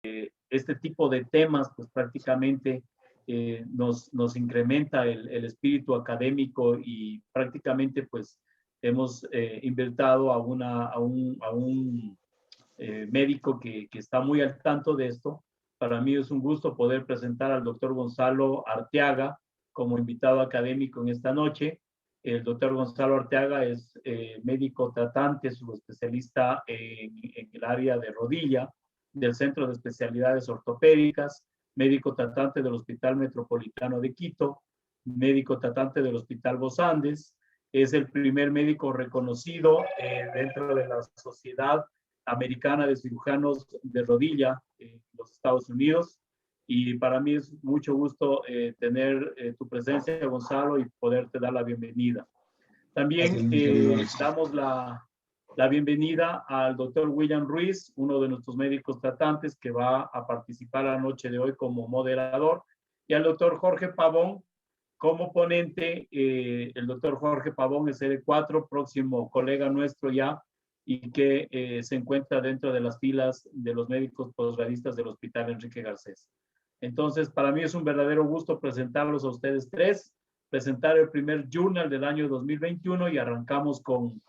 este tipo de temas, pues prácticamente nos incrementa el espíritu académico y prácticamente pues hemos invitado a un médico que está muy al tanto de esto. Para mí es un gusto poder presentar al doctor Gonzalo Arteaga como invitado académico en esta noche. El doctor Gonzalo Arteaga es médico tratante, subespecialista en el área de rodilla del Centro de Especialidades Ortopédicas, médico tratante del Hospital Metropolitano de Quito, médico tratante del Hospital Los Andes. Es el primer médico reconocido dentro de la Sociedad Americana de Cirujanos de Rodilla en los Estados Unidos. Y para mí es mucho gusto tener tu presencia, Gonzalo, y poderte dar la bienvenida. También damos la bienvenida al doctor William Ruiz, uno de nuestros médicos tratantes que va a participar la noche de hoy como moderador, y al doctor Jorge Pavón como ponente. El doctor Jorge Pavón es CD4, próximo colega nuestro ya, y que se encuentra dentro de las filas de los médicos posgradistas del Hospital Enrique Garcés. Entonces, para mí es un verdadero gusto presentarlos a ustedes tres, presentar el primer journal del año 2021 y arrancamos con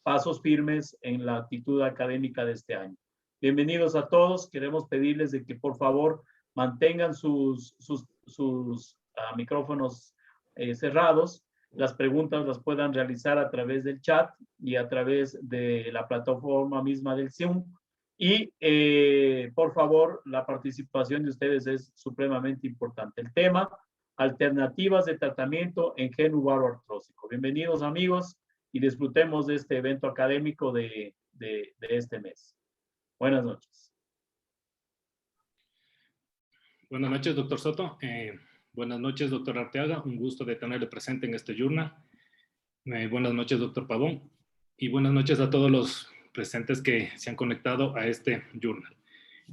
pasos firmes en la actitud académica de este año. Bienvenidos a todos. Queremos pedirles de que por favor mantengan sus micrófonos cerrados. Las preguntas las puedan realizar a través del chat y a través de la plataforma misma del Zoom. Y por favor, la participación de ustedes es supremamente importante. El tema, alternativas de tratamiento en genu varoartrósico. Bienvenidos amigos y disfrutemos de este evento académico de este mes. Buenas noches. Buenas noches, doctor Soto. Buenas noches, doctor Arteaga. Un gusto de tenerle presente en este journal. Buenas noches, doctor Pavón. Y buenas noches a todos los presentes que se han conectado a este journal.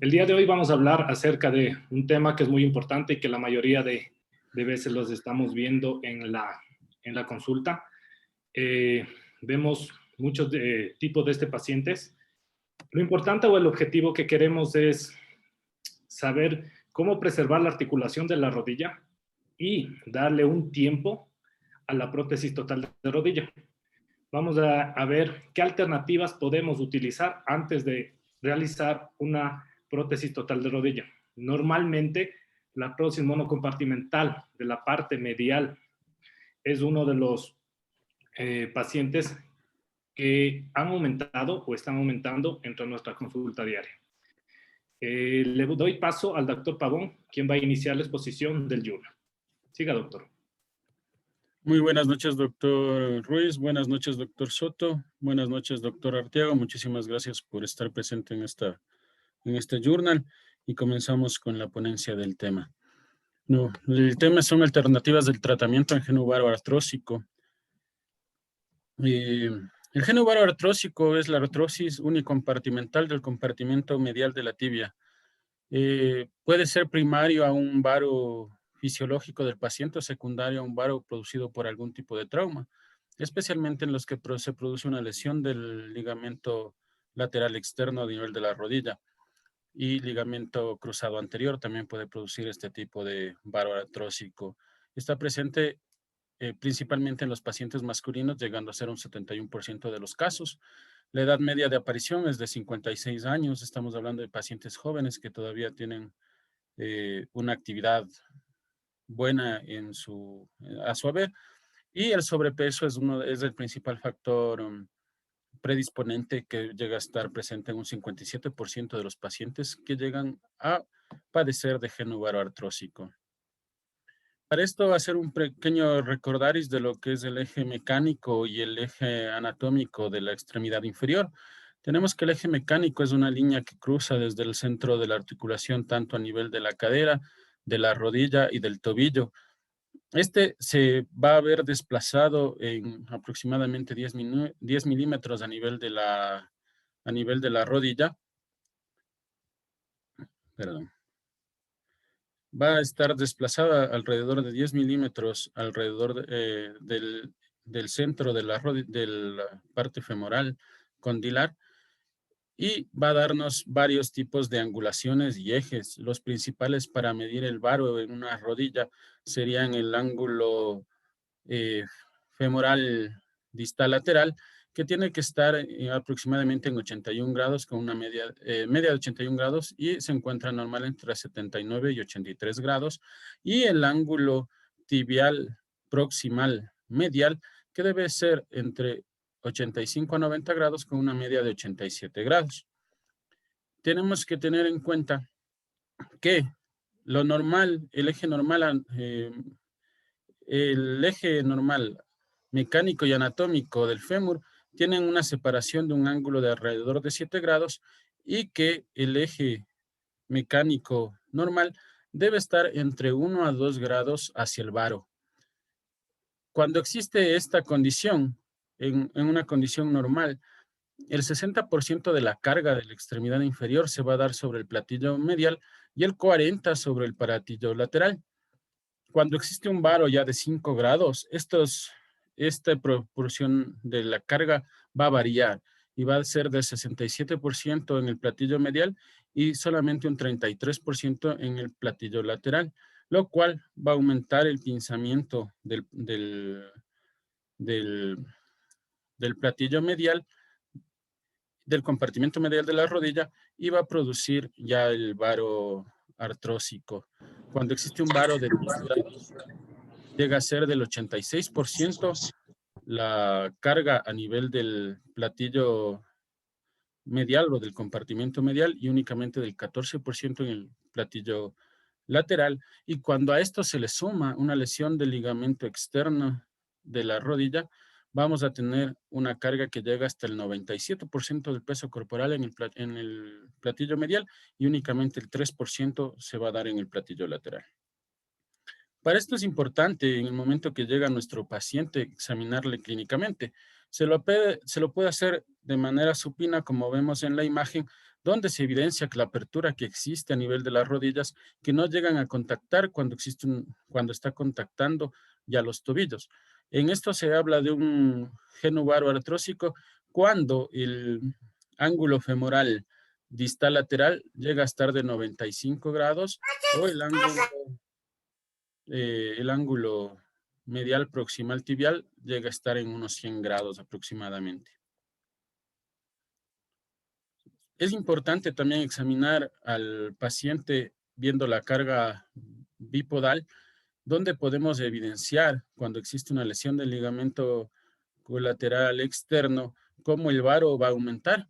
El día de hoy vamos a hablar acerca de un tema que es muy importante y que la mayoría de veces los estamos viendo en la consulta. Vemos muchos tipos de pacientes. Lo importante o el objetivo que queremos es saber cómo preservar la articulación de la rodilla y darle un tiempo a la prótesis total de rodilla. Vamos a ver qué alternativas podemos utilizar antes de realizar una prótesis total de rodilla. Normalmente, la prótesis monocompartimental de la parte medial es uno de los pacientes que han aumentado o están aumentando entre nuestra consulta diaria. Le doy paso al doctor Pavón, quien va a iniciar la exposición del journal. Siga, doctor. Muy buenas noches, doctor Ruiz. Buenas noches, doctor Soto. Buenas noches, doctor Arteaga. Muchísimas gracias por estar presente en este journal y comenzamos con la ponencia del tema. El tema son alternativas del tratamiento en genu varoartrósico. El genu varoartrósico es la artrosis unicompartimental del compartimento medial de la tibia. Puede ser primario a un varo fisiológico del paciente o secundario a un varo producido por algún tipo de trauma, especialmente en los que se produce una lesión del ligamento lateral externo a nivel de la rodilla y ligamento cruzado anterior también puede producir este tipo de varo artrósico. Está presente principalmente en los pacientes masculinos, llegando a ser un 71% de los casos. La edad media de aparición es de 56 años. Estamos hablando de pacientes jóvenes que todavía tienen una actividad buena a su haber. Y el sobrepeso es el principal factor predisponente que llega a estar presente en un 57% de los pacientes que llegan a padecer de genu varoartrósico. Para esto va a ser un pequeño recordaris de lo que es el eje mecánico y el eje anatómico de la extremidad inferior. Tenemos que el eje mecánico es una línea que cruza desde el centro de la articulación tanto a nivel de la cadera, de la rodilla y del tobillo. Este se va a ver desplazado en aproximadamente 10 milímetros a nivel de la rodilla. Perdón. Va a estar desplazada alrededor de 10 milímetros alrededor del centro de la parte femoral condilar y va a darnos varios tipos de angulaciones y ejes. Los principales para medir el varo en una rodilla serían el ángulo femoral distal lateral, que tiene que estar aproximadamente en 81 grados, con una media de 81 grados, y se encuentra normal entre 79 y 83 grados. Y el ángulo tibial proximal medial, que debe ser entre 85 a 90 grados, con una media de 87 grados. Tenemos que tener en cuenta que lo normal, el eje normal mecánico y anatómico del fémur tienen una separación de un ángulo de alrededor de 7 grados, y que el eje mecánico normal debe estar entre 1 a 2 grados hacia el varo. Cuando existe esta condición, en una condición normal, el 60% de la carga de la extremidad inferior se va a dar sobre el platillo medial y el 40% sobre el platillo lateral. Cuando existe un varo ya de 5 grados, esta proporción de la carga va a variar y va a ser del 67% en el platillo medial y solamente un 33% en el platillo lateral, lo cual va a aumentar el pinzamiento del platillo medial, del compartimento medial de la rodilla, y va a producir ya el varo artrósico. Cuando existe un varo de 10 grados, llega a ser del 86% la carga a nivel del platillo medial o del compartimento medial, y únicamente del 14% en el platillo lateral. Y cuando a esto se le suma una lesión del ligamento externo de la rodilla, vamos a tener una carga que llega hasta el 97% del peso corporal en el platillo medial, y únicamente el 3% se va a dar en el platillo lateral. Para esto es importante, en el momento que llega nuestro paciente, examinarle clínicamente. Se lo puede hacer de manera supina, como vemos en la imagen, donde se evidencia que la apertura que existe a nivel de las rodillas, que no llegan a contactar cuando está contactando ya los tobillos. En esto se habla de un genuvaro artrósico cuando el ángulo femoral distal lateral llega a estar de 95 grados, o el ángulo medial proximal tibial llega a estar en unos 100 grados aproximadamente. Es importante también examinar al paciente viendo la carga bipodal, donde podemos evidenciar cuando existe una lesión del ligamento colateral externo, cómo el varo va a aumentar.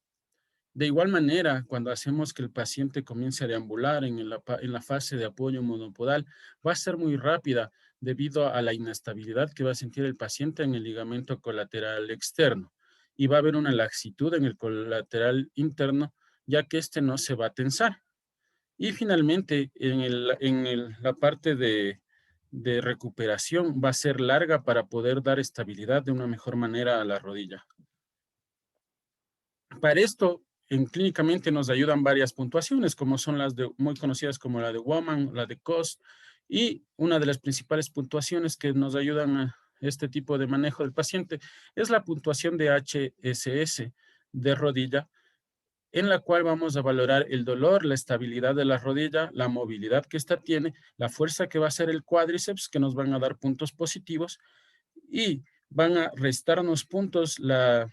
De igual manera, cuando hacemos que el paciente comience a deambular en la fase de apoyo monopodal, va a ser muy rápida debido a la inestabilidad que va a sentir el paciente en el ligamento colateral externo, y va a haber una laxitud en el colateral interno, ya que este no se va a tensar. Y finalmente, la parte de recuperación va a ser larga para poder dar estabilidad de una mejor manera a la rodilla. Para esto, clínicamente nos ayudan varias puntuaciones, como son las muy conocidas como la de Woman, la de COS, y una de las principales puntuaciones que nos ayudan a este tipo de manejo del paciente es la puntuación de HSS de rodilla, en la cual vamos a valorar el dolor, la estabilidad de la rodilla, la movilidad que ésta tiene, la fuerza que va a hacer el cuádriceps, que nos van a dar puntos positivos, y van a restarnos puntos la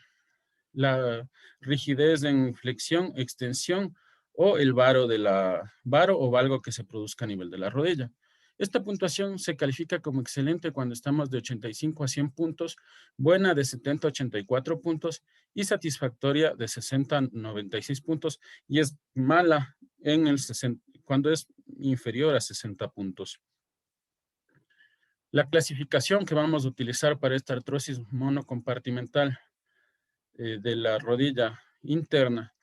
rigidez en flexión, extensión, o el varo o valgo que se produzca a nivel de la rodilla. Esta puntuación se califica como excelente cuando estamos de 85 a 100 puntos, buena de 70 a 84 puntos y satisfactoria de 60 a 96 puntos, y es mala cuando es inferior a 60 puntos. La clasificación que vamos a utilizar para esta artrosis monocompartimental de la rodilla interna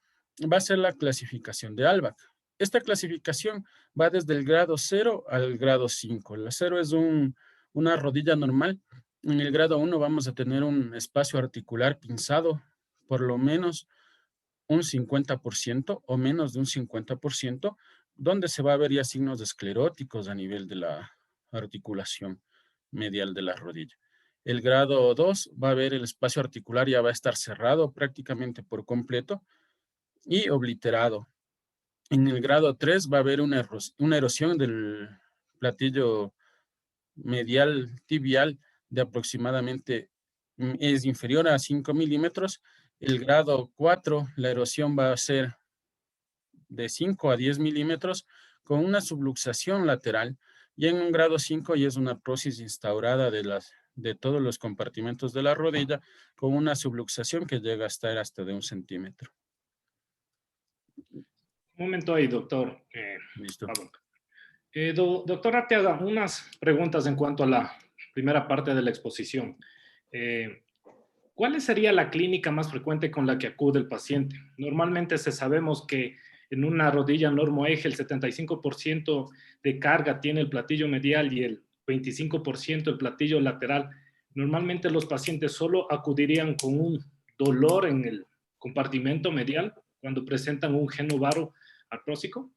va a ser la clasificación de Albach. Esta clasificación va desde el grado 0 al grado 5. La 0 es una rodilla normal. En el grado 1 vamos a tener un espacio articular pinzado por lo menos un 50% o menos de un 50%, donde se va a ver ya signos escleróticos a nivel de la articulación medial de la rodilla. El grado 2 va a ver el espacio articular ya va a estar cerrado prácticamente por completo, y obliterado. En el grado 3 va a haber una erosión del platillo medial tibial de aproximadamente, es inferior a 5 milímetros. El grado 4, la erosión va a ser de 5 a 10 milímetros con una subluxación lateral, y en un grado 5 ya es una artrosis instaurada de todos los compartimentos de la rodilla con una subluxación que llega a estar hasta de 1 centímetro. Un momento ahí, doctor. Listo. Doctor Arteaga, unas preguntas en cuanto a la primera parte de la exposición. ¿Cuál sería la clínica más frecuente con la que acude el paciente? Normalmente sabemos que en una rodilla normoeje el 75% de carga tiene el platillo medial y el 25% el platillo lateral. Normalmente los pacientes solo acudirían con un dolor en el compartimento medial cuando presentan un geno varo artrósico.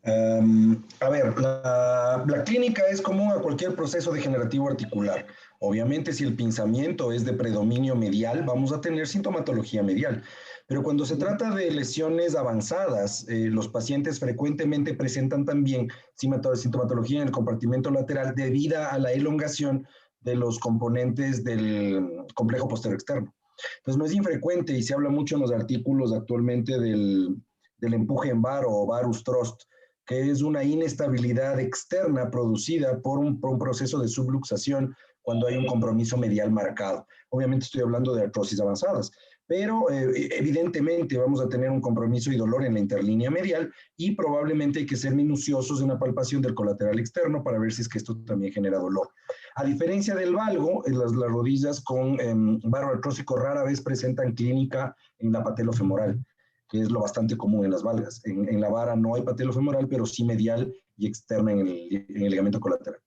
A ver, la clínica es común a cualquier proceso degenerativo articular. Obviamente, si el pinzamiento es de predominio medial, vamos a tener sintomatología medial. Pero cuando se trata de lesiones avanzadas, los pacientes frecuentemente presentan también sintomatología en el compartimento lateral debido a la elongación de los componentes del complejo posterior externo. Entonces, no es infrecuente y se habla mucho en los artículos actualmente del empuje en varo o varus thrust, que es una inestabilidad externa producida por un proceso de subluxación cuando hay un compromiso medial marcado. Obviamente estoy hablando de artrosis avanzadas, pero evidentemente vamos a tener un compromiso y dolor en la interlínea medial y probablemente hay que ser minuciosos en la palpación del colateral externo para ver si es que esto también genera dolor. A diferencia del valgo, las rodillas con varo artrósico rara vez presentan clínica en la patelofemoral, que es lo bastante común en las valgas. En la vara no hay patelofemoral, pero sí medial y externa en el ligamento colateral.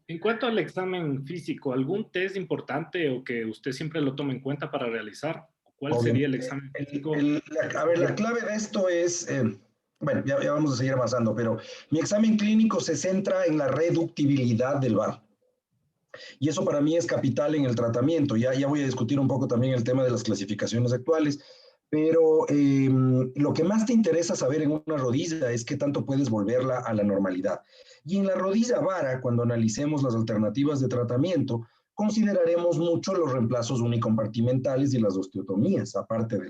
En cuanto al examen físico, ¿algún test importante o que usted siempre lo tome en cuenta para realizar? ¿Cuál sería el examen físico? A ver, la clave de esto es, bueno, ya vamos a seguir avanzando, pero mi examen clínico se centra en la reductibilidad del VAR. Y eso para mí es capital en el tratamiento. Ya voy a discutir un poco también el tema de las clasificaciones actuales. Pero lo que más te interesa saber en una rodilla es qué tanto puedes volverla a la normalidad. Y en la rodilla vara, cuando analicemos las alternativas de tratamiento, consideraremos mucho los reemplazos unicompartimentales y las osteotomías, aparte de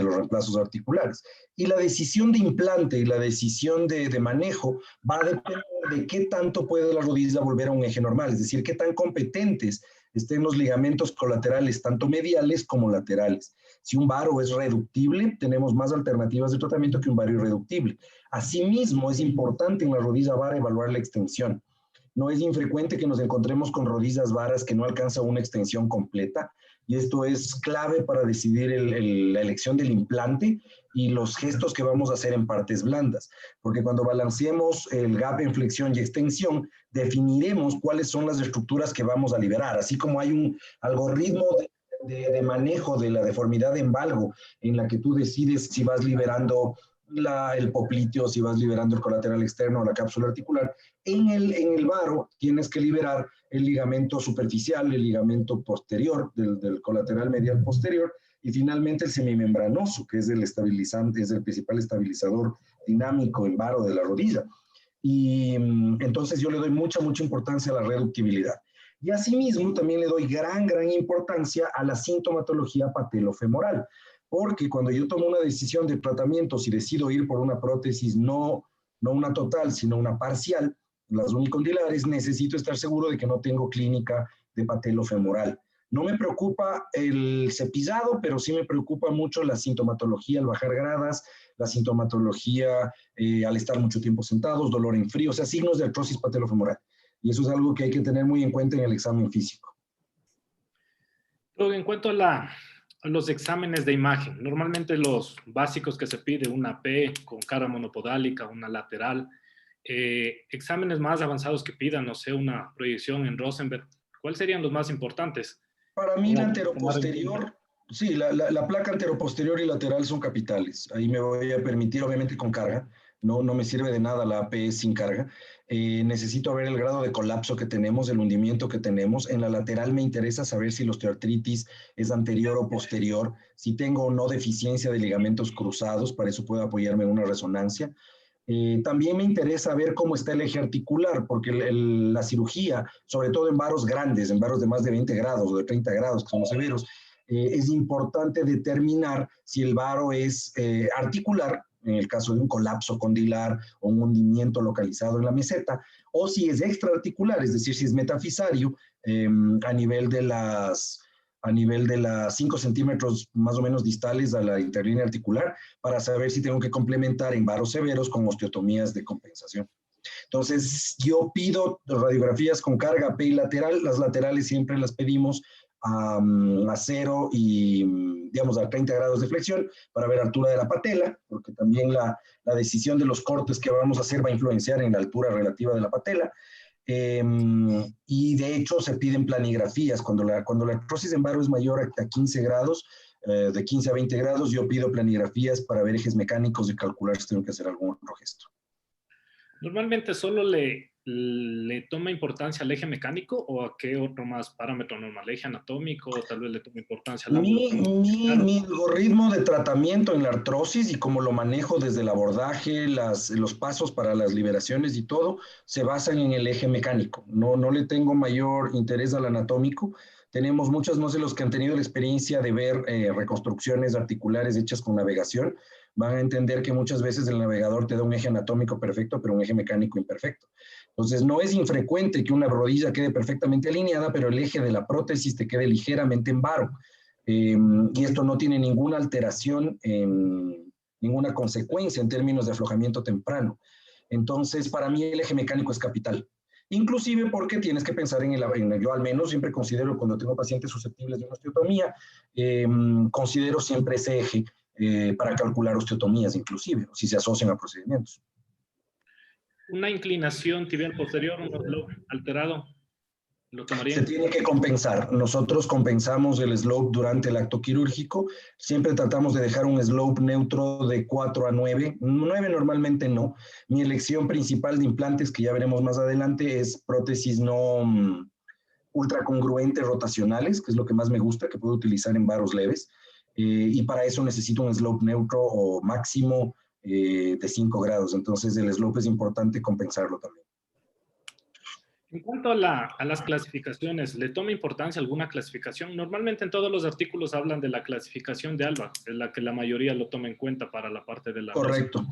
los reemplazos articulares. Y la decisión de implante y la decisión de manejo va a depender de qué tanto puede la rodilla volver a un eje normal, es decir, qué tan competentes estén los ligamentos colaterales, tanto mediales como laterales. Si un varo es reductible, tenemos más alternativas de tratamiento que un varo irreductible. Asimismo, es importante en la rodilla vara evaluar la extensión. No es infrecuente que nos encontremos con rodillas varas que no alcanzan una extensión completa, y esto es clave para decidir la elección del implante y los gestos que vamos a hacer en partes blandas, porque cuando balanceemos el gap en flexión y extensión, definiremos cuáles son las estructuras que vamos a liberar, así como hay un algoritmo de manejo de la deformidad en valgo, en la que tú decides si vas liberando el popliteo, si vas liberando el colateral externo o la cápsula articular. En el varo tienes que liberar el ligamento superficial, el ligamento posterior del colateral medial posterior, y finalmente el semimembranoso, que es el estabilizante, es el principal estabilizador dinámico en varo de la rodilla. Y entonces yo le doy mucha importancia a la reductibilidad. Y asimismo también le doy gran importancia a la sintomatología patelofemoral, porque cuando yo tomo una decisión de tratamiento, si decido ir por una prótesis, no una total, sino una parcial, las unicondilares, necesito estar seguro de que no tengo clínica de patelofemoral. No me preocupa el cepillado, pero sí me preocupa mucho la sintomatología al bajar gradas, la sintomatología al estar mucho tiempo sentados, dolor en frío, o sea, signos de artrosis patelofemoral. Y eso es algo que hay que tener muy en cuenta en el examen físico. Luego, en cuanto a los exámenes de imagen, normalmente los básicos que se pide, una P con cara monopodálica, una lateral, exámenes más avanzados que pidan, no sé, una proyección en Rosenberg, ¿cuáles serían los más importantes? Para mí la anteroposterior, sí, la placa anteroposterior y lateral son capitales. Ahí me voy a permitir, obviamente con carga, no me sirve de nada la APE sin carga. Necesito ver el grado de colapso que tenemos, el hundimiento que tenemos. En la lateral me interesa saber si la osteoartritis es anterior o posterior, si tengo o no deficiencia de ligamentos cruzados, para eso puedo apoyarme en una resonancia. También me interesa ver cómo está el eje articular, porque la cirugía, sobre todo en varos grandes, en varos de más de 20 grados o de 30 grados, que son los severos, es importante determinar si el varo es articular, en el caso de un colapso condilar o un hundimiento localizado en la meseta, o si es extraarticular, es decir, si es metafisario a nivel de las 5 centímetros más o menos distales a la interlínea articular, para saber si tengo que complementar en varos severos con osteotomías de compensación. Entonces, yo pido radiografías con carga P y lateral. Las laterales siempre las pedimos a 0 y, digamos, a 30 grados de flexión para ver altura de la patela, porque también la decisión de los cortes que vamos a hacer va a influenciar en la altura relativa de la patela. Y de hecho se piden planigrafías. Cuando la artrosis en varo es mayor a 15 grados, de 15 a 20 grados, yo pido planigrafías para ver ejes mecánicos y calcular si tengo que hacer algún otro gesto. ¿Normalmente solo le toma importancia al eje mecánico o a qué otro más parámetro normal? ¿Eje anatómico o tal vez le toma importancia al ángulo? Mi algoritmo de tratamiento en la artrosis y cómo lo manejo desde el abordaje, los pasos para las liberaciones y todo, se basan en el eje mecánico. No le tengo mayor interés al anatómico. Tenemos muchos, no sé, los que han tenido la experiencia de ver reconstrucciones articulares hechas con navegación, van a entender que muchas veces el navegador te da un eje anatómico perfecto, pero un eje mecánico imperfecto. Entonces, no es infrecuente que una rodilla quede perfectamente alineada, pero el eje de la prótesis te quede ligeramente en varo. Y esto no tiene ninguna alteración, ninguna consecuencia en términos de aflojamiento temprano. Entonces, para mí el eje mecánico es capital. Inclusive porque tienes que pensar yo al menos siempre considero, cuando tengo pacientes susceptibles de una osteotomía, considero siempre ese eje para calcular osteotomías inclusive, si se asocian a procedimientos. Una inclinación tibial posterior, un slope alterado, ¿lo tomaría? Se tiene que compensar. Nosotros compensamos el slope durante el acto quirúrgico. Siempre tratamos de dejar un slope neutro de 4 a 9. 9 normalmente no. Mi elección principal de implantes, que ya veremos más adelante, es prótesis no ultracongruentes rotacionales, que es lo que más me gusta, que puedo utilizar en varos leves. Y para eso necesito un slope neutro o máximo de 5 grados. Entonces el slope es importante compensarlo también. En cuanto a las clasificaciones, ¿le toma importancia alguna clasificación? Normalmente en todos los artículos hablan de la clasificación de ALBA, es la que la mayoría lo toma en cuenta para la parte de la... Correcto.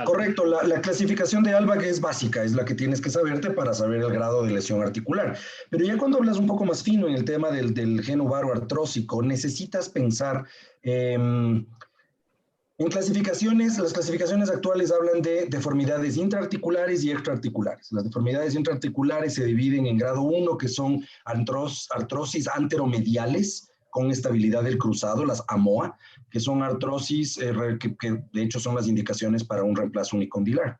Correcto, la clasificación de ALBA es básica, es la que tienes que saberte para saber el grado de lesión articular. Pero ya cuando hablas un poco más fino en el tema del geno varo artrósico, necesitas pensar... en clasificaciones, las clasificaciones actuales hablan de deformidades intraarticulares y extraarticulares. Las deformidades intraarticulares se dividen en grado 1, que son artrosis anteromediales con estabilidad del cruzado, las AMOA, que son artrosis que de hecho son las indicaciones para un reemplazo unicondilar.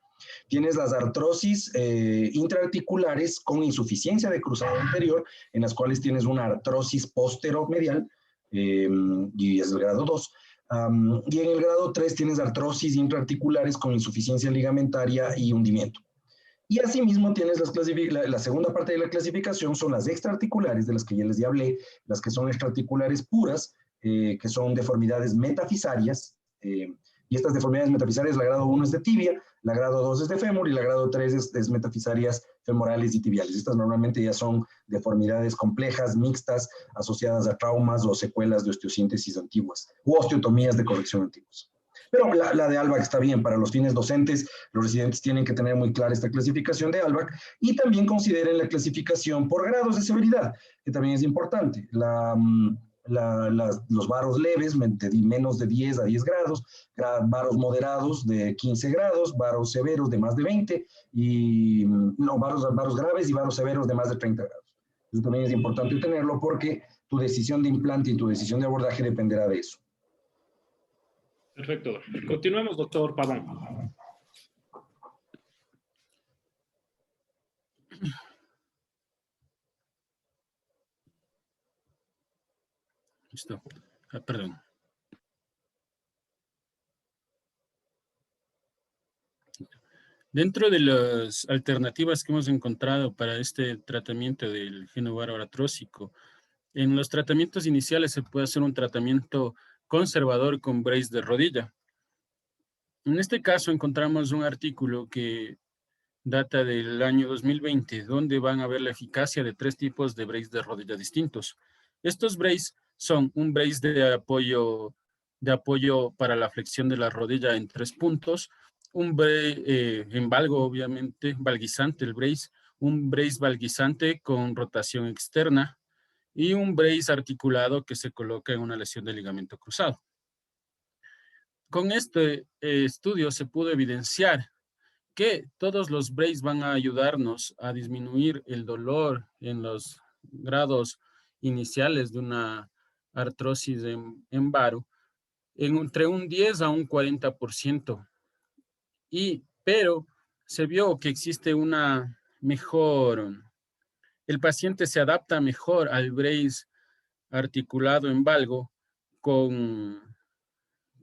Tienes las artrosis intraarticulares con insuficiencia de cruzado anterior, en las cuales tienes una artrosis posteromedial, y es el grado 2. Y en el grado 3 tienes artrosis intraarticulares con insuficiencia ligamentaria y hundimiento. Y asimismo tienes la segunda parte de la clasificación, son las extraarticulares, de las que ya les hablé, las que son extraarticulares puras, que son deformidades metafisarias. Y estas deformidades metafisarias, la grado 1 es de tibia, la grado 2 es de fémur y la grado 3 es metafisarias femorales y tibiales. Estas normalmente ya son deformidades complejas, mixtas, asociadas a traumas o secuelas de osteosíntesis antiguas u osteotomías de corrección antiguas. Pero la de ALBAC está bien para los fines docentes. Los residentes tienen que tener muy clara esta clasificación de ALBAC y también consideren la clasificación por grados de severidad, que también es importante. Los varos leves, de menos de 10 a 10 grados, varos moderados de 15 grados, varos severos de más de 20, y no, varos graves y varos severos de más de 30 grados. Eso también es importante tenerlo porque tu decisión de implante y tu decisión de abordaje dependerá de eso. Perfecto. Continuemos, doctor Pavón. Listo. Perdón. Dentro de las alternativas que hemos encontrado para este tratamiento del geno varo artrósico, en los tratamientos iniciales se puede hacer un tratamiento conservador con brace de rodilla. En este caso encontramos un artículo que data del año 2020, donde van a ver la eficacia de 3 tipos de brace de rodilla distintos. Estos brace son un brace de apoyo para la flexión de la rodilla en 3 puntos, un brace en valgo, obviamente, valguizante el brace, un brace valguizante con rotación externa y un brace articulado que se coloca en una lesión del ligamento cruzado. Con este estudio se pudo evidenciar que todos los braces van a ayudarnos a disminuir el dolor en los grados iniciales de una artrosis en varo entre un 10 a un 40%. Pero se vio que existe una mejor, el paciente se adapta mejor al brace articulado en valgo con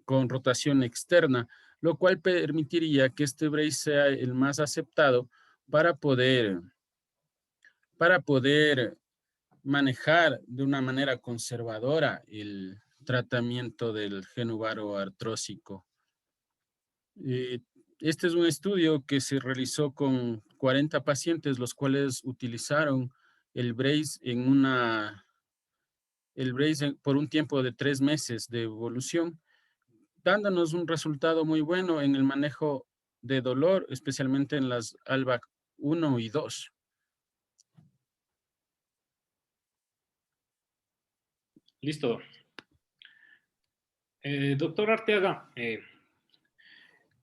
rotación externa, lo cual permitiría que este brace sea el más aceptado para poder manejar de una manera conservadora el tratamiento del geno varo artrósico. Este es un estudio que se realizó con 40 pacientes, los cuales utilizaron el brace por un tiempo de 3 meses de evolución, dándonos un resultado muy bueno en el manejo de dolor, especialmente en las ALBAC 1 y 2. Listo. Doctor Arteaga,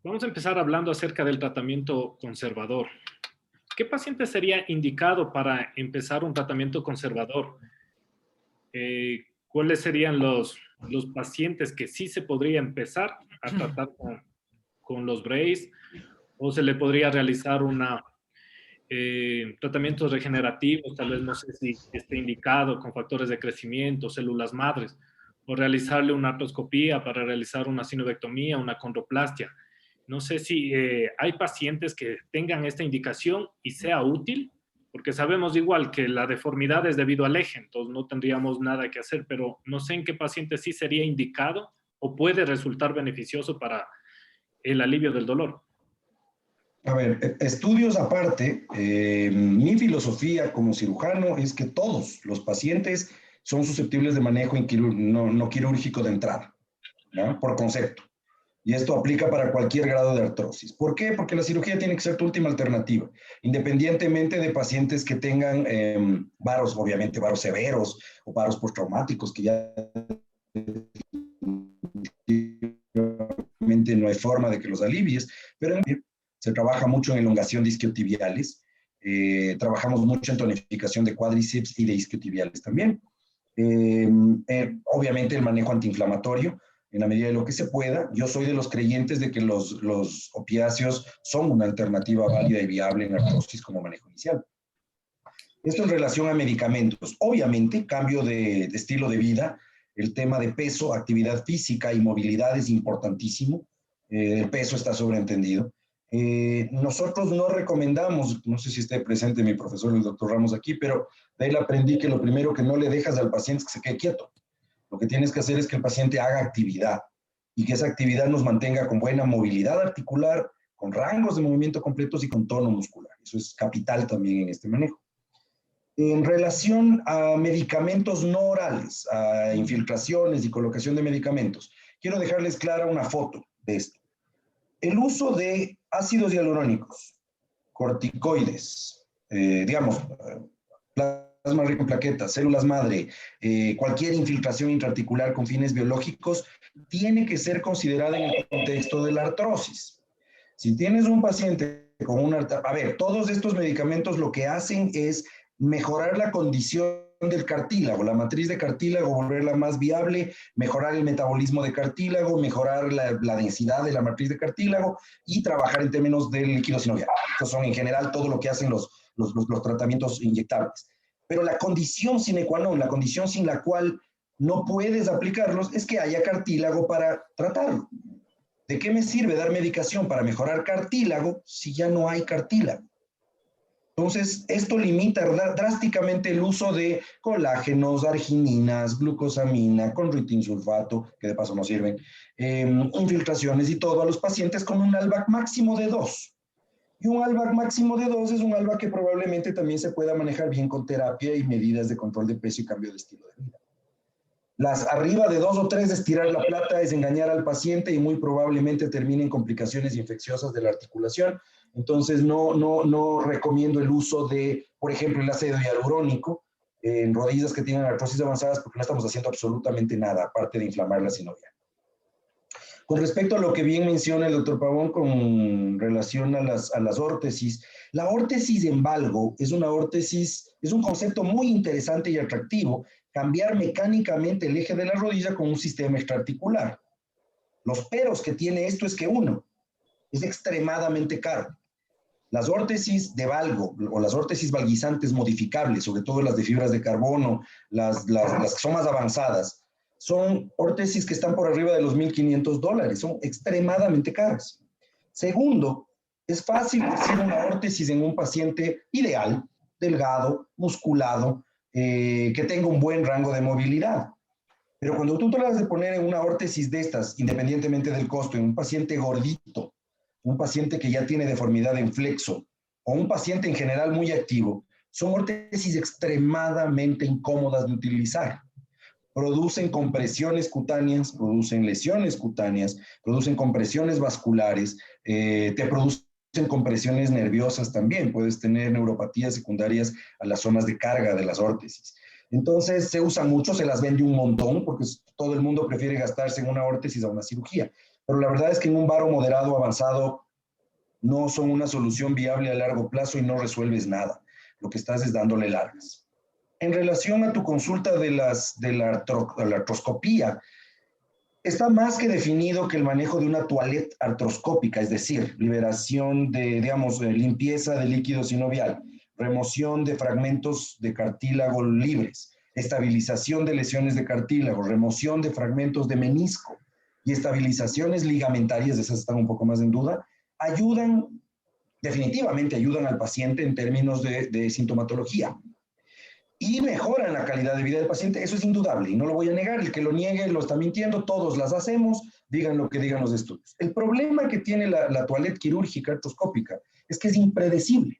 vamos a empezar hablando acerca del tratamiento conservador. ¿Qué paciente sería indicado para empezar un tratamiento conservador? ¿Cuáles serían los pacientes que sí se podría empezar a tratar con los brace, o se le podría realizar tratamientos regenerativos, tal vez no sé si esté indicado con factores de crecimiento, células madres, o realizarle una artroscopía para realizar una sinovectomía, una condroplastia? No sé si hay pacientes que tengan esta indicación y sea útil, porque sabemos igual que la deformidad es debido al eje, entonces no tendríamos nada que hacer, pero no sé en qué paciente sí sería indicado o puede resultar beneficioso para el alivio del dolor. A ver, estudios aparte, mi filosofía como cirujano es que todos los pacientes son susceptibles de manejo no quirúrgico de entrada, ¿no? Por concepto. Y esto aplica para cualquier grado de artrosis. ¿Por qué? Porque la cirugía tiene que ser tu última alternativa, independientemente de pacientes que tengan varos, obviamente varos severos o varos postraumáticos, que ya no hay forma de que los alivies, pero se trabaja mucho en elongación de isquiotibiales, trabajamos mucho en tonificación de cuádriceps y de isquiotibiales también. Obviamente el manejo antiinflamatorio, en la medida de lo que se pueda. Yo soy de los creyentes de que los opiáceos son una alternativa válida y viable en artrosis como manejo inicial. Esto en relación a medicamentos. Obviamente, cambio de estilo de vida, el tema de peso, actividad física y movilidad es importantísimo. El peso está sobreentendido. Nosotros no recomendamos, no sé si esté presente mi profesor, el doctor Ramos aquí, pero de él aprendí que lo primero que no le dejas al paciente es que se quede quieto. Lo que tienes que hacer es que el paciente haga actividad y que esa actividad nos mantenga con buena movilidad articular, con rangos de movimiento completos y con tono muscular. Eso es capital también en este manejo. En relación a medicamentos no orales, a infiltraciones y colocación de medicamentos, quiero dejarles clara una foto de esto. El uso de ácidos hialurónicos, corticoides, plasma rico en plaquetas, células madre, cualquier infiltración intraarticular con fines biológicos, tiene que ser considerada en el contexto de la artrosis. Si tienes un paciente con una... A ver, todos estos medicamentos lo que hacen es mejorar la condición del cartílago, la matriz de cartílago, volverla más viable, mejorar el metabolismo de cartílago, mejorar la densidad de la matriz de cartílago y trabajar en términos del líquido sinovial. Estos son en general todo lo que hacen los tratamientos inyectables. Pero la condición sine qua non, la condición sin la cual no puedes aplicarlos, es que haya cartílago para tratarlo. ¿De qué me sirve dar medicación para mejorar cartílago si ya no hay cartílago? Entonces, esto limita drásticamente el uso de colágenos, argininas, glucosamina, chondroitinsulfato, que de paso no sirven, infiltraciones y todo a los pacientes con un ALBAC máximo de 2. Y un ALBAC máximo de 2 es un ALBAC que probablemente también se pueda manejar bien con terapia y medidas de control de peso y cambio de estilo de vida. Las arriba de 2 o 3 de estirar la plata es engañar al paciente y muy probablemente termine en complicaciones infecciosas de la articulación. Entonces, no recomiendo el uso de, por ejemplo, el ácido hialurónico en rodillas que tienen artrosis avanzadas porque no estamos haciendo absolutamente nada, aparte de inflamar la sinovial. Con respecto a lo que bien menciona el doctor Pavón con relación a las órtesis, la órtesis en valgo es una órtesis, es un concepto muy interesante y atractivo, cambiar mecánicamente el eje de la rodilla con un sistema extraarticular. Los peros que tiene esto es que uno, es extremadamente caro. Las órtesis de valgo o las órtesis valguizantes modificables, sobre todo las de fibras de carbono, las que son más avanzadas, son órtesis que están por arriba de los $1,500, son extremadamente caras. Segundo, es fácil hacer una órtesis en un paciente ideal, delgado, musculado, que tenga un buen rango de movilidad. Pero cuando tú tratas de poner en una órtesis de estas, independientemente del costo, en un paciente gordito, un paciente que ya tiene deformidad en flexo, o un paciente en general muy activo, son órtesis extremadamente incómodas de utilizar. Producen compresiones cutáneas, producen lesiones cutáneas, producen compresiones vasculares, te producen compresiones nerviosas también. Puedes tener neuropatías secundarias a las zonas de carga de las órtesis. Entonces se usa mucho, se las vende un montón, porque todo el mundo prefiere gastarse en una órtesis a una cirugía. Pero la verdad es que en un varo moderado avanzado no son una solución viable a largo plazo y no resuelves nada. Lo que estás es dándole largas. En relación a tu consulta de la artroscopía, está más que definido que el manejo de una toilette artroscópica, es decir, liberación de, digamos, limpieza de líquido sinovial, remoción de fragmentos de cartílago libres, estabilización de lesiones de cartílago, remoción de fragmentos de menisco y estabilizaciones ligamentarias, esas están un poco más en duda, definitivamente ayudan al paciente en términos de sintomatología. Y mejoran la calidad de vida del paciente, eso es indudable, y no lo voy a negar, el que lo niegue lo está mintiendo, todos las hacemos, digan lo que digan los estudios. El problema que tiene la toilette quirúrgica artroscópica es que es impredecible.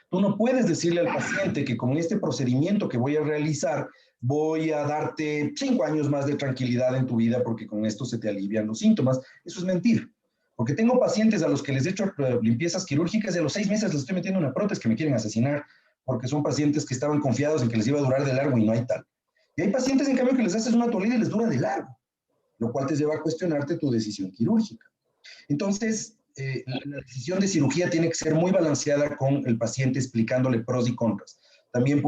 Tú no puedes decirle al paciente que con este procedimiento que voy a realizar, voy a darte 5 años más de tranquilidad en tu vida porque con esto se te alivian los síntomas. Eso es mentir. Porque tengo pacientes a los que les he hecho limpiezas quirúrgicas y a los 6 meses les estoy metiendo una prótesis que me quieren asesinar, porque son pacientes que estaban confiados en que les iba a durar de largo y no hay tal. Y hay pacientes, en cambio, que les haces una toalida y les dura de largo, lo cual te lleva a cuestionarte tu decisión quirúrgica. Entonces, la decisión de cirugía tiene que ser muy balanceada con el paciente explicándole pros y contras. También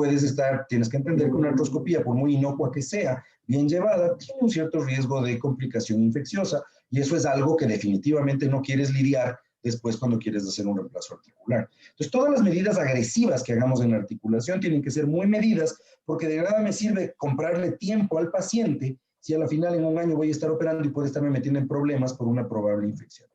tienes que entender que una artroscopía, por muy inocua que sea, bien llevada, tiene un cierto riesgo de complicación infecciosa y eso es algo que definitivamente no quieres lidiar después cuando quieres hacer un reemplazo articular. Entonces, todas las medidas agresivas que hagamos en la articulación tienen que ser muy medidas, porque de nada me sirve comprarle tiempo al paciente si a la final en un año voy a estar operando y puede estarme metiendo en problemas por una probable infección.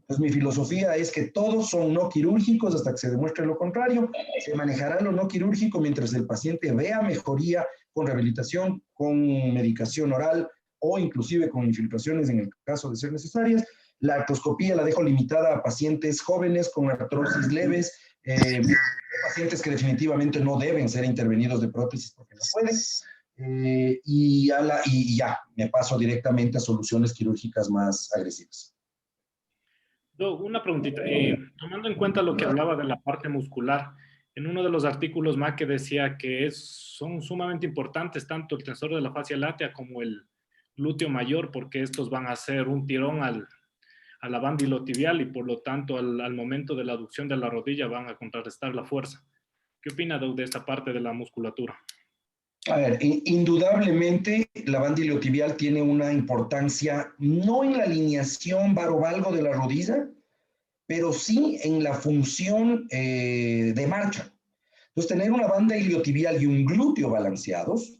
Entonces, mi filosofía es que todos son no quirúrgicos hasta que se demuestre lo contrario. Se manejará lo no quirúrgico mientras el paciente vea mejoría con rehabilitación, con medicación oral o inclusive con infiltraciones en el caso de ser necesarias. La artroscopía la dejo limitada a pacientes jóvenes con artrosis leves, pacientes que definitivamente no deben ser intervenidos de prótesis porque no pueden. Y ya, me paso directamente a soluciones quirúrgicas más agresivas. Una preguntita. Tomando en cuenta lo que hablaba de la parte muscular, en uno de los artículos Maque decía que son sumamente importantes tanto el tensor de la fascia látea como el glúteo mayor, porque estos van a hacer un tirón a la banda iliotibial y por lo tanto al momento de la aducción de la rodilla van a contrarrestar la fuerza. ¿Qué opina de esta parte de la musculatura? A ver, indudablemente la banda iliotibial tiene una importancia no en la alineación varovalgo de la rodilla, pero sí en la función de marcha. Entonces, tener una banda iliotibial y un glúteo balanceados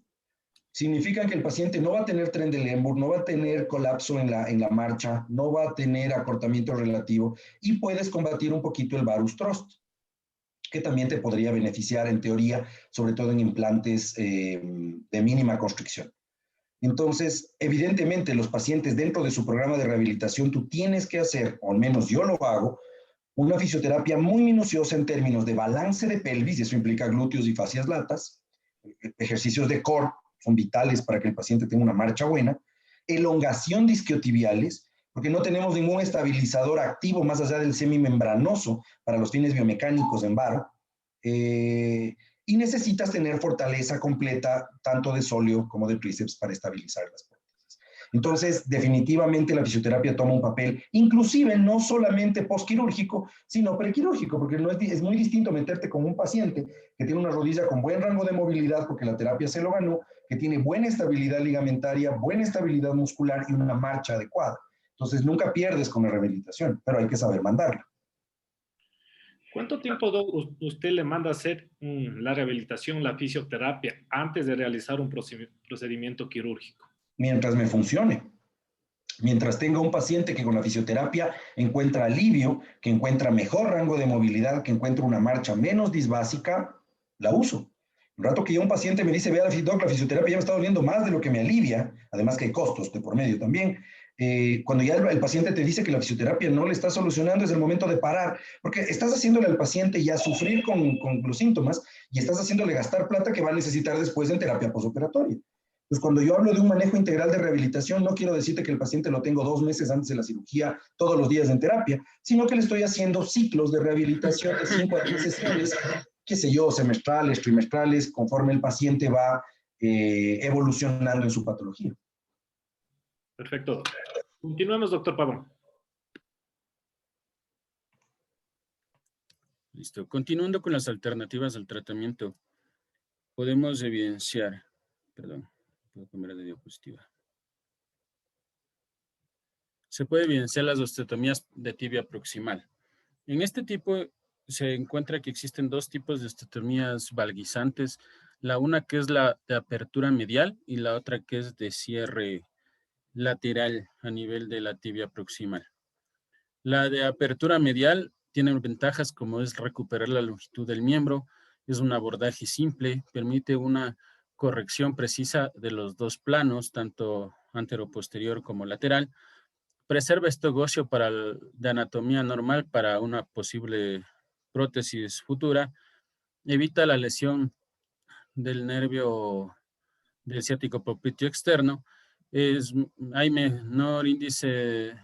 Significa que el paciente no va a tener Trendelenburg, no va a tener colapso en la marcha, no va a tener acortamiento relativo y puedes combatir un poquito el varus thrust, que también te podría beneficiar en teoría, sobre todo en implantes de mínima constricción. Entonces, evidentemente, los pacientes dentro de su programa de rehabilitación, tú tienes que hacer, o al menos yo lo hago, una fisioterapia muy minuciosa en términos de balance de pelvis, y eso implica glúteos y fascias latas, ejercicios de core, son vitales para que el paciente tenga una marcha buena, elongación de isquiotibiales, porque no tenemos ningún estabilizador activo más allá del semimembranoso para los fines biomecánicos en varo, y necesitas tener fortaleza completa tanto de sóleo como de tríceps para estabilizar las prótesis. Entonces, definitivamente la fisioterapia toma un papel, inclusive no solamente postquirúrgico, sino prequirúrgico, porque no es muy distinto meterte con un paciente que tiene una rodilla con buen rango de movilidad, porque la terapia se lo ganó, que tiene buena estabilidad ligamentaria, buena estabilidad muscular y una marcha adecuada. Entonces, nunca pierdes con la rehabilitación, pero hay que saber mandarla. ¿Cuánto tiempo usted le manda a hacer la rehabilitación, la fisioterapia, antes de realizar un procedimiento quirúrgico? Mientras me funcione. Mientras tenga un paciente que con la fisioterapia encuentra alivio, que encuentra mejor rango de movilidad, que encuentra una marcha menos disbásica, la uso. Un rato que ya un paciente me dice, vea, doc, la fisioterapia ya me está doliendo más de lo que me alivia, además que hay costos de por medio también. Cuando ya el paciente te dice que la fisioterapia no le está solucionando, es el momento de parar, porque estás haciéndole al paciente ya sufrir con los síntomas y estás haciéndole gastar plata que va a necesitar después en terapia postoperatoria. Pues cuando yo hablo de un manejo integral de rehabilitación, no quiero decirte que el paciente lo tengo 2 meses antes de la cirugía, todos los días en terapia, sino que le estoy haciendo ciclos de rehabilitación de 5 a 10 sesiones, qué sé yo, semestrales, trimestrales, conforme el paciente va evolucionando en su patología. Perfecto. Continuemos, doctor Pavón. Listo. Continuando con las alternativas al tratamiento, podemos evidenciar, perdón, puedo cambiar de diapositiva. Se puede evidenciar las osteotomías de tibia proximal. En este tipo se encuentra que existen 2 tipos de osteotomías valguizantes, la una que es la de apertura medial y la otra que es de cierre lateral a nivel de la tibia proximal. La de apertura medial tiene ventajas como es recuperar la longitud del miembro, es un abordaje simple, permite una corrección precisa de los 2 planos, tanto antero-posterior como lateral, preserva estogosio de anatomía normal para una posible prótesis futura, evita la lesión del nervio del ciático popliteo externo, hay menor índice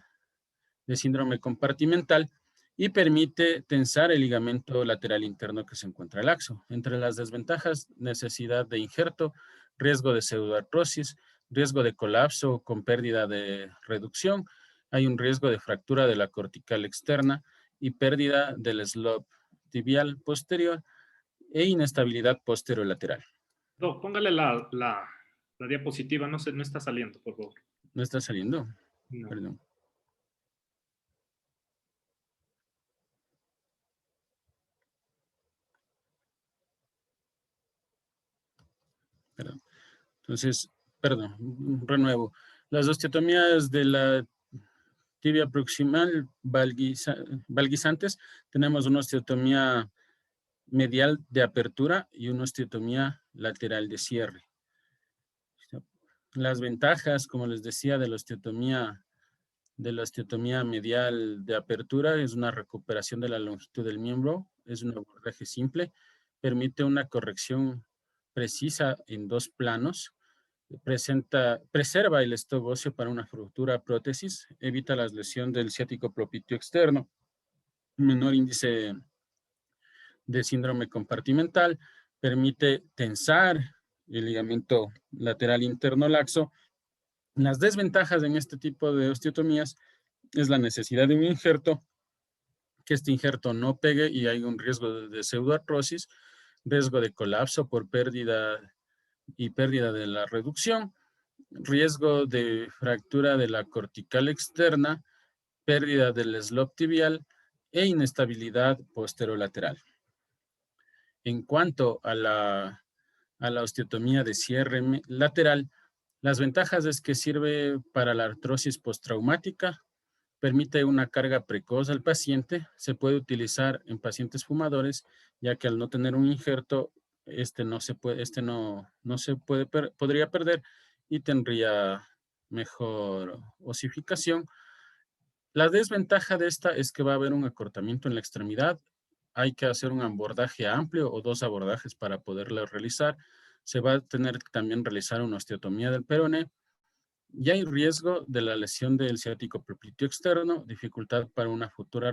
de síndrome compartimental y permite tensar el ligamento lateral interno que se encuentra laxo. Entre las desventajas, necesidad de injerto, riesgo de pseudoartrosis, riesgo de colapso con pérdida de reducción, hay un riesgo de fractura de la cortical externa y pérdida del slope tibial posterior e inestabilidad posterolateral. Doc, póngale la diapositiva, no está saliendo, por favor. ¿No está saliendo? No. Perdón. Perdón. Entonces, perdón, renuevo. Las osteotomías de la tibia proximal valguizantes, tenemos una osteotomía medial de apertura y una osteotomía lateral de cierre. Las ventajas, como les decía, de la osteotomía medial de apertura es una recuperación de la longitud del miembro, es un abordaje simple, permite una corrección precisa en 2 planos, preserva el estogosio para una futura prótesis, evita la lesión del ciático popliteo externo, menor índice de síndrome compartimental, permite tensar el ligamento lateral interno laxo. Las desventajas en este tipo de osteotomías es la necesidad de un injerto, que este injerto no pegue y hay un riesgo de pseudoartrosis, riesgo de colapso por pérdida de la reducción, riesgo de fractura de la cortical externa, pérdida del slope tibial e inestabilidad posterolateral. En cuanto a la a la osteotomía de cierre lateral. Las ventajas es que sirve para la artrosis postraumática, permite una carga precoz al paciente, se puede utilizar en pacientes fumadores, ya que al no tener un injerto, podría perder y tendría mejor osificación. La desventaja de esta es que va a haber un acortamiento en la extremidad. Hay que hacer un abordaje amplio o 2 abordajes para poderlo realizar. Se va a tener que también realizar una osteotomía del peroné. Ya hay riesgo de la lesión del ciático popliteo externo, dificultad para una futura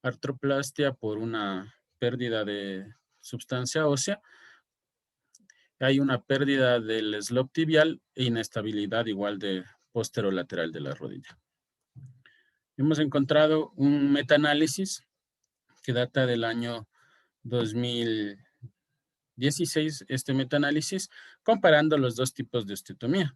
artroplastia por una pérdida de sustancia ósea. Hay una pérdida del eslop tibial e inestabilidad igual de posterolateral de la rodilla. Hemos encontrado un metaanálisis que data del año 2016, este metaanálisis, comparando los 2 tipos de osteotomía.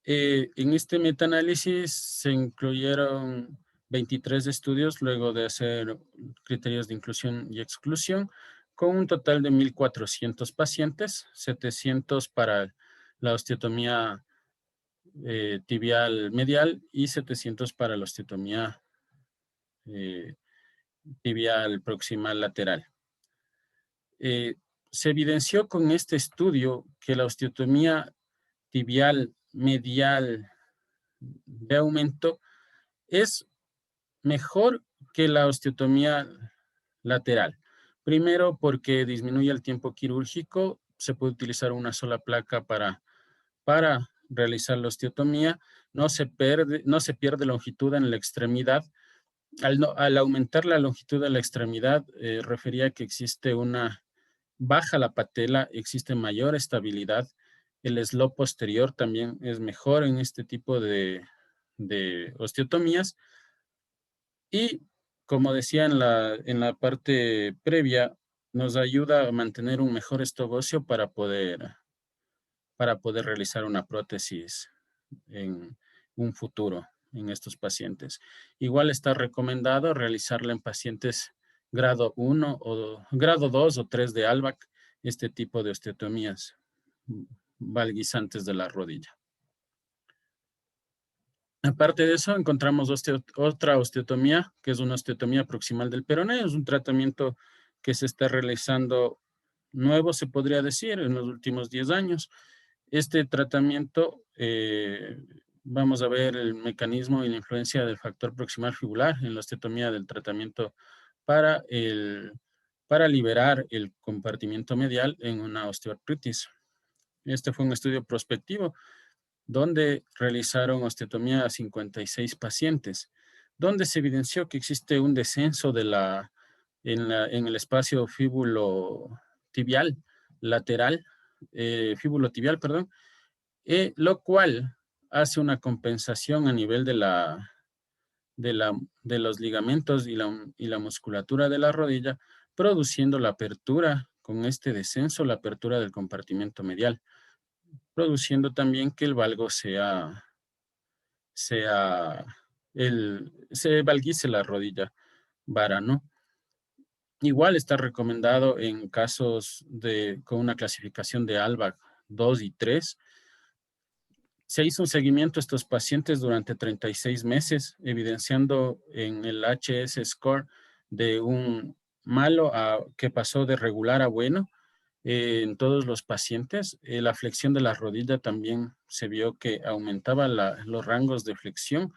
En este metaanálisis se incluyeron 23 estudios luego de hacer criterios de inclusión y exclusión, con un total de 1,400 pacientes, 700 para la osteotomía tibial medial y 700 para la osteotomía tibial proximal lateral. Se evidenció con este estudio que la osteotomía tibial medial de aumento es mejor que la osteotomía lateral. Primero, porque disminuye el tiempo quirúrgico, se puede utilizar una sola placa para realizar la osteotomía, no se pierde longitud en la extremidad. Al aumentar la longitud de la extremidad, refería que existe baja la patela, existe mayor estabilidad. El slop posterior también es mejor en este tipo de osteotomías. Y como decía en la parte previa, nos ayuda a mantener un mejor stop óseo para poder realizar una prótesis en un futuro en estos pacientes. Igual está recomendado realizarla en pacientes grado 1 o grado 2 o 3 de ALBAC, este tipo de osteotomías valguizantes de la rodilla. Aparte de eso, encontramos otra osteotomía, que es una osteotomía proximal del peroné. Es un tratamiento que se está realizando nuevo, se podría decir, en los últimos 10 años. Este tratamiento, vamos a ver el mecanismo y la influencia del factor proximal fibular en la osteotomía del tratamiento para liberar el compartimiento medial en una osteoartritis. Este fue un estudio prospectivo donde realizaron osteotomía a 56 pacientes, donde se evidenció que existe un descenso en el espacio fíbulo-tibial lateral, lo cual hace una compensación a nivel de los ligamentos y la musculatura de la rodilla, produciendo la apertura, con este descenso, la apertura del compartimento medial, produciendo también que el valgo se valguice la rodilla vara, ¿no? Igual está recomendado en casos con una clasificación de ALBAC 2 y 3. Se hizo un seguimiento a estos pacientes durante 36 meses, evidenciando en el HS score de un malo que pasó de regular a bueno. En todos los pacientes, la flexión de la rodilla también se vio que aumentaba los rangos de flexión,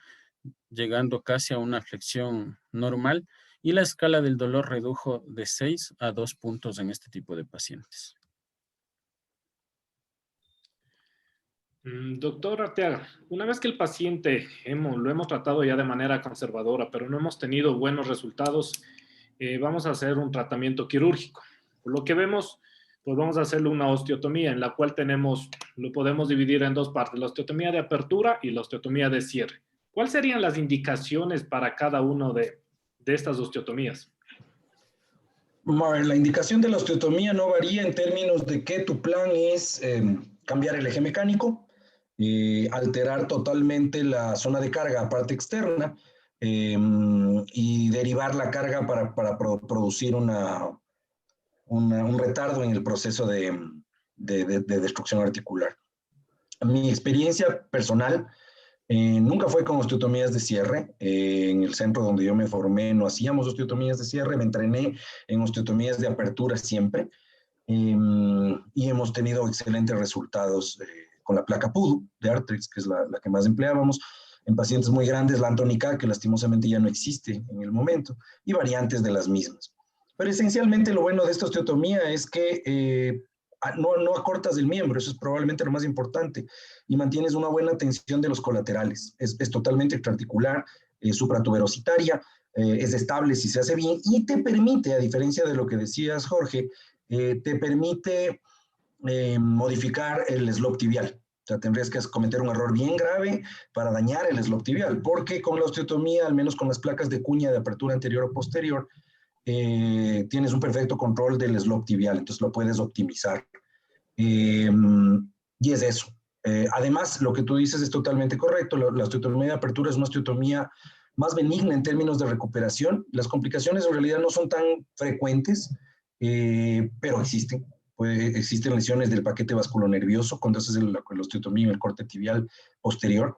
llegando casi a una flexión normal, y la escala del dolor redujo de 6 a 2 puntos en este tipo de pacientes. Doctor Arteaga, una vez que el paciente lo hemos tratado ya de manera conservadora, pero no hemos tenido buenos resultados, vamos a hacer un tratamiento quirúrgico. Por lo que vemos, pues vamos a hacerle una osteotomía en la cual lo podemos dividir en 2 partes, la osteotomía de apertura y la osteotomía de cierre. ¿Cuáles serían las indicaciones para cada uno de estas osteotomías? La indicación de la osteotomía no varía en términos de que tu plan es cambiar el eje mecánico, alterar totalmente la zona de carga, parte externa, y derivar la carga para producir una un retardo en el proceso de destrucción articular. Mi experiencia personal nunca fue con osteotomías de cierre. En el centro donde yo me formé no hacíamos osteotomías de cierre, me entrené en osteotomías de apertura siempre, y hemos tenido excelentes resultados con la placa PUDU de Arthrex, que es la que más empleábamos, en pacientes muy grandes, la antónica, que lastimosamente ya no existe en el momento, y variantes de las mismas. Pero esencialmente lo bueno de esta osteotomía es que no acortas el miembro, eso es probablemente lo más importante, y mantienes una buena tensión de los colaterales. Es totalmente extraarticular, supratuberositaria, es estable si se hace bien, y te permite, a diferencia de lo que decías, Jorge, te permite modificar el slope tibial. O sea, tendrías que cometer un error bien grave para dañar el slope tibial, porque con la osteotomía, al menos con las placas de cuña de apertura anterior o posterior, tienes un perfecto control del slope tibial, entonces lo puedes optimizar. Y es eso. Además, lo que tú dices es totalmente correcto. La osteotomía de apertura es una osteotomía más benigna en términos de recuperación. Las complicaciones en realidad no son tan frecuentes, pero existen. Existen lesiones del paquete vasculonervioso cuando haces la osteotomía en el corte tibial posterior.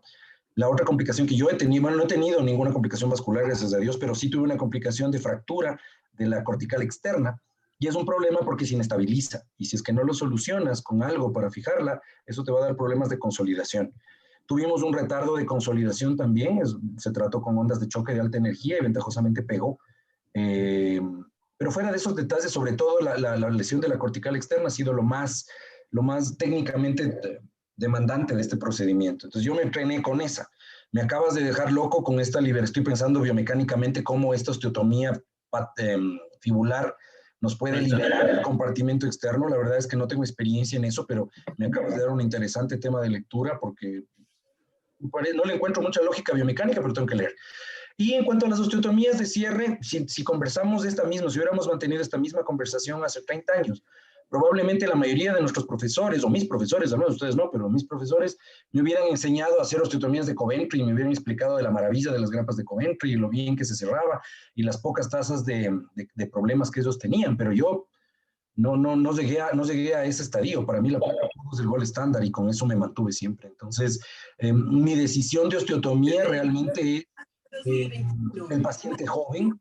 La otra complicación que yo he tenido, bueno, no he tenido ninguna complicación vascular, gracias a Dios, pero sí tuve una complicación de fractura de la cortical externa, y es un problema porque se inestabiliza, y si es que no lo solucionas con algo para fijarla, eso te va a dar problemas de consolidación. Tuvimos un retardo de consolidación también, se trató con ondas de choque de alta energía y ventajosamente pegó. Pero fuera de esos detalles, sobre todo la lesión de la cortical externa ha sido lo más técnicamente demandante de este procedimiento. Entonces yo me entrené con esa. Me acabas de dejar loco con esta estoy pensando biomecánicamente cómo esta osteotomía fibular nos puede liberar el compartimento externo. La verdad es que no tengo experiencia en eso, pero me acabas de dar un interesante tema de lectura porque no le encuentro mucha lógica biomecánica, pero tengo que leer. Y en cuanto a las osteotomías de cierre, si conversamos de esta misma, si hubiéramos mantenido esta misma conversación hace 30 años, probablemente la mayoría de nuestros profesores, o mis profesores, al menos ustedes no, pero mis profesores me hubieran enseñado a hacer osteotomías de Coventry y me hubieran explicado de la maravilla de las grapas de Coventry y lo bien que se cerraba y las pocas tasas de problemas que ellos tenían, pero yo no llegué a ese estadio. Para mí la placa es el gol estándar y con eso me mantuve siempre. Entonces, mi decisión de osteotomía realmente es el paciente joven,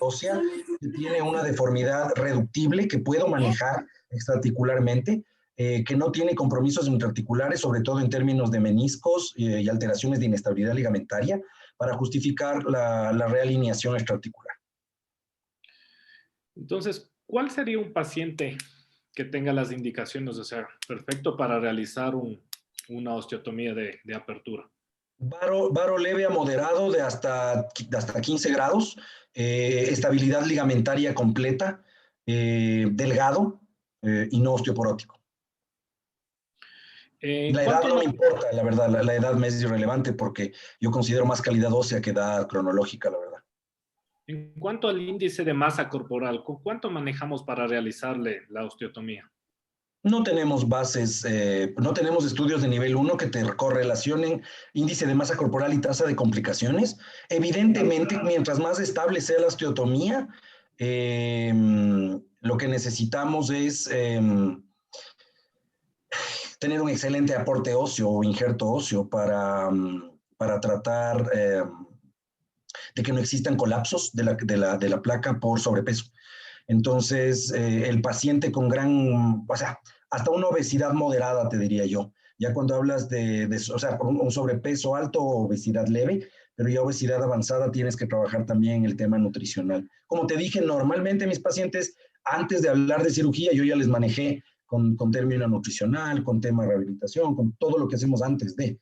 ósea, que tiene una deformidad reductible que puedo manejar extraarticularmente, que no tiene compromisos intraarticulares, sobre todo en términos de meniscos y alteraciones de inestabilidad ligamentaria, para justificar la realineación extraarticular. Entonces, ¿cuál sería un paciente que tenga las indicaciones de ser perfecto para realizar una osteotomía de apertura? Varo leve a moderado de hasta 15 grados, estabilidad ligamentaria completa, delgado y no osteoporótico. La edad no me importa, la verdad, la edad me es irrelevante porque yo considero más calidad ósea que edad cronológica, la verdad. En cuanto al índice de masa corporal, ¿con cuánto manejamos para realizarle la osteotomía? No tenemos bases, no tenemos estudios de nivel 1 que te correlacionen índice de masa corporal y tasa de complicaciones. Evidentemente, mientras más estable sea la osteotomía, lo que necesitamos es tener un excelente aporte óseo o injerto óseo para tratar de que no existan colapsos de la placa por sobrepeso. Entonces, el paciente con o sea, hasta una obesidad moderada, te diría yo. Ya cuando hablas o sea, un sobrepeso alto o obesidad leve, pero ya obesidad avanzada tienes que trabajar también en el tema nutricional. Como te dije, normalmente mis pacientes, antes de hablar de cirugía, yo ya les manejé con término nutricional, con tema de rehabilitación, con todo lo que hacemos antes de.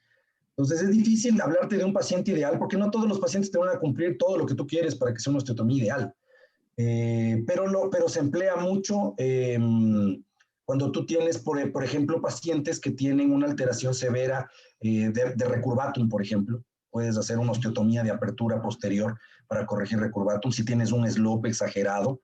Entonces es difícil hablarte de un paciente ideal porque no todos los pacientes te van a cumplir todo lo que tú quieres para que sea una osteotomía ideal. Pero se emplea mucho cuando tú tienes, por ejemplo, pacientes que tienen una alteración severa de recurvatum, por ejemplo. Puedes hacer una osteotomía de apertura posterior para corregir recurvatum si tienes un slope exagerado.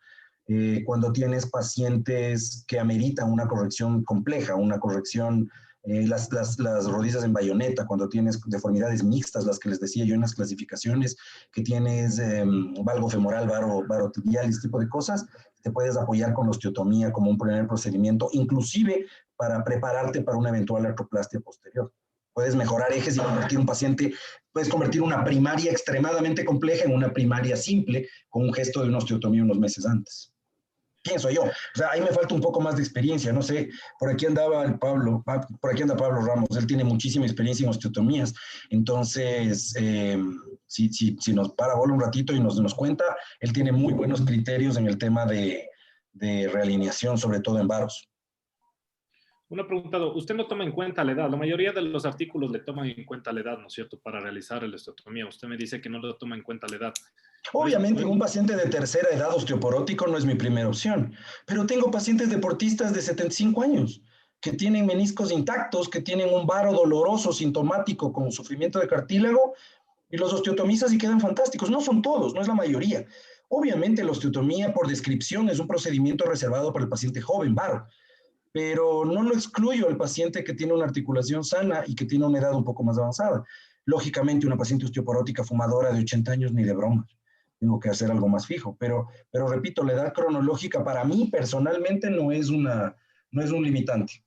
Cuando tienes pacientes que ameritan una corrección compleja, una corrección las rodillas en bayoneta, cuando tienes deformidades mixtas, las que les decía yo en las clasificaciones, que tienes valgo femoral, varo tibial, este tipo de cosas, te puedes apoyar con osteotomía como un primer procedimiento, inclusive para prepararte para una eventual artroplastia posterior. Puedes mejorar ejes y convertir un paciente, puedes convertir una primaria extremadamente compleja en una primaria simple con un gesto de una osteotomía unos meses antes. Pienso yo. O sea, ahí me falta un poco más de experiencia. No sé, por aquí andaba Pablo, por aquí anda Pablo Ramos. Él tiene muchísima experiencia en osteotomías. Entonces, si nos para bola un ratito y nos cuenta, él tiene muy buenos criterios en el tema de realineación, sobre todo en varos. Una pregunta, usted no toma en cuenta la edad. La mayoría de los artículos le toman en cuenta la edad, ¿no es cierto?, para realizar la osteotomía. Usted me dice que no lo toma en cuenta la edad. Obviamente, un paciente de tercera edad osteoporótico no es mi primera opción, pero tengo pacientes deportistas de 75 años que tienen meniscos intactos, que tienen un varo doloroso, sintomático, con sufrimiento de cartílago, y los osteotomizas y quedan fantásticos. No son todos, no es la mayoría. Obviamente, la osteotomía, por descripción, es un procedimiento reservado para el paciente joven, varo, pero no lo excluyo al paciente que tiene una articulación sana y que tiene una edad un poco más avanzada. Lógicamente, una paciente osteoporótica fumadora de 80 años, ni de broma. Tengo que hacer algo más fijo, pero repito, la edad cronológica para mí personalmente no es un limitante.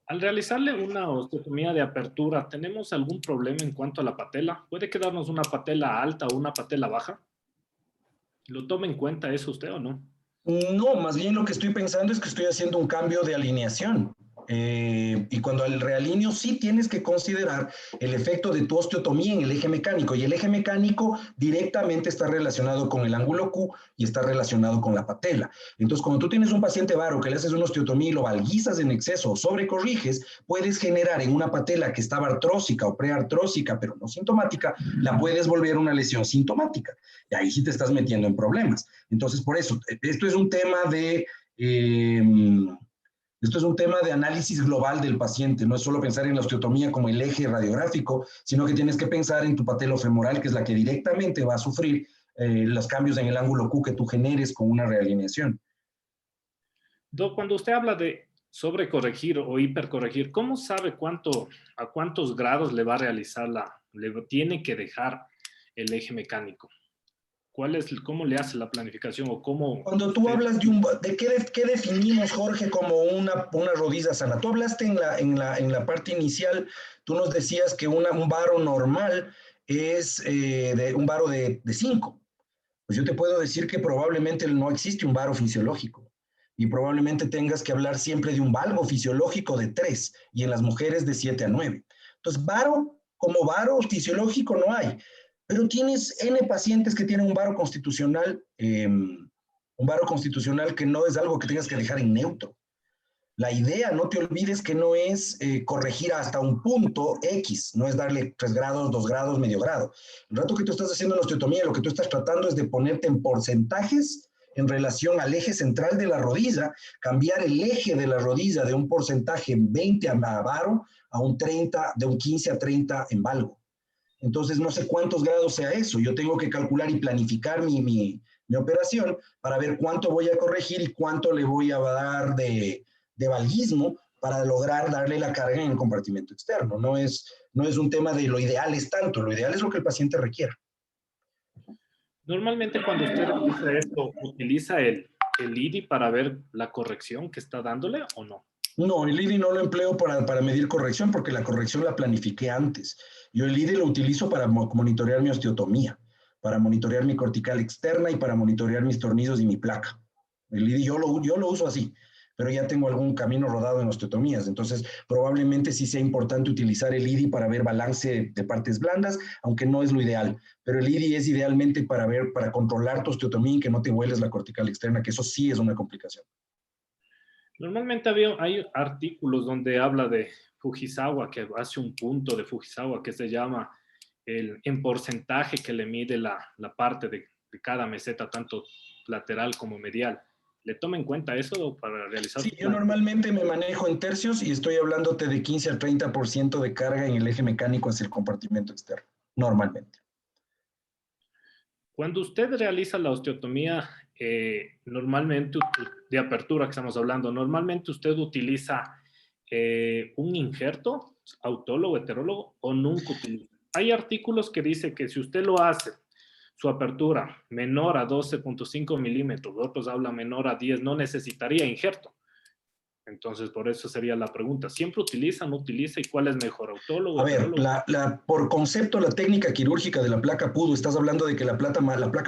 Al realizarle una osteotomía de apertura, ¿tenemos algún problema en cuanto a la patela? ¿Puede quedarnos una patela alta o una patela baja? ¿Lo toma en cuenta eso usted o no? No, más bien lo que estoy pensando es que estoy haciendo un cambio de alineación. Y cuando al realineo sí tienes que considerar el efecto de tu osteotomía en el eje mecánico, y el eje mecánico directamente está relacionado con el ángulo Q y está relacionado con la patela. Entonces, cuando tú tienes un paciente varo que le haces una osteotomía y lo valguizas en exceso o sobrecorriges, puedes generar en una patela que estaba artrósica o preartrósica, pero no sintomática, la puedes volver una lesión sintomática. Y ahí sí te estás metiendo en problemas. Entonces, por eso, esto es un tema de... Esto es un tema de análisis global del paciente, no es solo pensar en la osteotomía como el eje radiográfico, sino que tienes que pensar en tu patelofemoral, que es la que directamente va a sufrir los cambios en el ángulo Q que tú generes con una realineación. Cuando usted habla de sobrecorregir o hipercorregir, ¿cómo sabe a cuántos grados le va a realizar le tiene que dejar el eje mecánico? ¿Cómo le hace la planificación o cómo? Cuando tú hablas de qué definimos, Jorge, como una rodilla sana, tú hablaste en la parte inicial, tú nos decías que un varo normal es un varo de 5. Pues yo te puedo decir que probablemente no existe un varo fisiológico y probablemente tengas que hablar siempre de un valgo fisiológico de 3 y en las mujeres de 7 a 9. Entonces, como varo fisiológico no hay. Pero tienes N pacientes que tienen un varo constitucional que no es algo que tengas que dejar en neutro. La idea, no te olvides que no es corregir hasta un punto X, no es darle 3 grados, 2 grados, medio grado. El rato que tú estás haciendo la osteotomía, lo que tú estás tratando es de ponerte en porcentajes en relación al eje central de la rodilla, cambiar el eje de la rodilla de un porcentaje 20 a varo a un 30, de un 15 a 30 en valgo. Entonces, no sé cuántos grados sea eso. Yo tengo que calcular y planificar mi operación para ver cuánto voy a corregir y cuánto le voy a dar de valguismo para lograr darle la carga en el compartimento externo. No es un tema de lo ideal es tanto, lo ideal es lo que el paciente requiera. Normalmente cuando usted realiza esto, ¿utiliza el IDI para ver la corrección que está dándole o no? No, el IDI no lo empleo para medir corrección porque la corrección la planifiqué antes. Yo el IDI lo utilizo para monitorear mi osteotomía, para monitorear mi cortical externa y para monitorear mis tornillos y mi placa. El IDI yo lo uso así, pero ya tengo algún camino rodado en osteotomías. Entonces, probablemente sí sea importante utilizar el IDI para ver balance de partes blandas, aunque no es lo ideal. Pero el IDI es idealmente para controlar tu osteotomía y que no te vueles la cortical externa, que eso sí es una complicación. Normalmente hay artículos donde habla de Fujisawa, que hace un punto de Fujisawa que se llama en porcentaje que le mide la parte de cada meseta, tanto lateral como medial. ¿Le toma en cuenta eso para realizar? Sí, yo normalmente me manejo en tercios y estoy hablándote de 15 al 30% de carga en el eje mecánico hacia el compartimento externo, normalmente. Cuando usted realiza la osteotomía, normalmente de apertura que estamos hablando, normalmente usted utiliza un injerto, autólogo, heterólogo, o nunca utiliza. Hay artículos que dice que si usted lo hace, su apertura menor a 12.5 milímetros, otros hablan menor a 10, no necesitaría injerto. Entonces, por eso sería la pregunta. ¿Siempre utiliza, no utiliza y cuál es mejor, autólogo? A ver, por concepto, la técnica quirúrgica de la placa PUDO, estás hablando de que la placa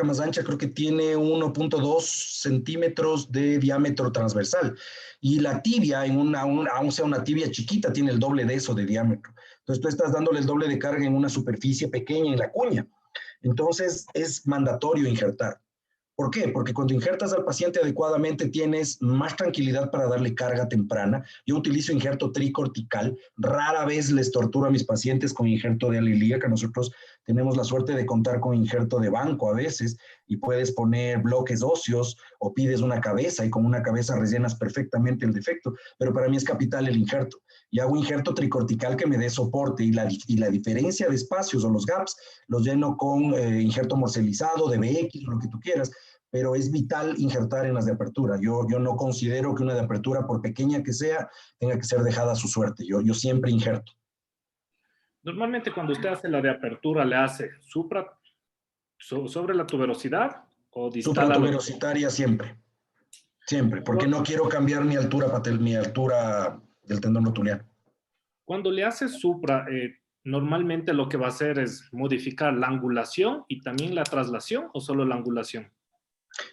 más ancha creo que tiene 1.2 centímetros de diámetro transversal y la tibia, aun sea una tibia chiquita, tiene el doble de eso de diámetro. Entonces tú estás dándole el doble de carga en una superficie pequeña, en la cuña. Entonces es mandatorio injertar. ¿Por qué? Porque cuando injertas al paciente adecuadamente tienes más tranquilidad para darle carga temprana. Yo utilizo injerto tricortical. Rara vez les torturo a mis pacientes con injerto de ala ilíaca. Nosotros tenemos la suerte de contar con injerto de banco a veces y puedes poner bloques óseos o pides una cabeza y con una cabeza rellenas perfectamente el defecto. Pero para mí es capital el injerto. Y hago injerto tricortical que me dé soporte y la diferencia de espacios o los gaps los lleno con injerto morcelizado, DBX, lo que tú quieras, pero es vital injertar en las de apertura. Yo no considero que una de apertura, por pequeña que sea, tenga que ser dejada a su suerte. Yo siempre injerto. Normalmente cuando usted hace la de apertura, ¿le hace sobre la tuberosidad o distal? Supratuberositaria siempre. Siempre, porque no quiero cambiar mi altura del tendón rotuliano. Cuando le hace supra, normalmente lo que va a hacer es modificar la angulación y también la traslación, ¿o solo la angulación?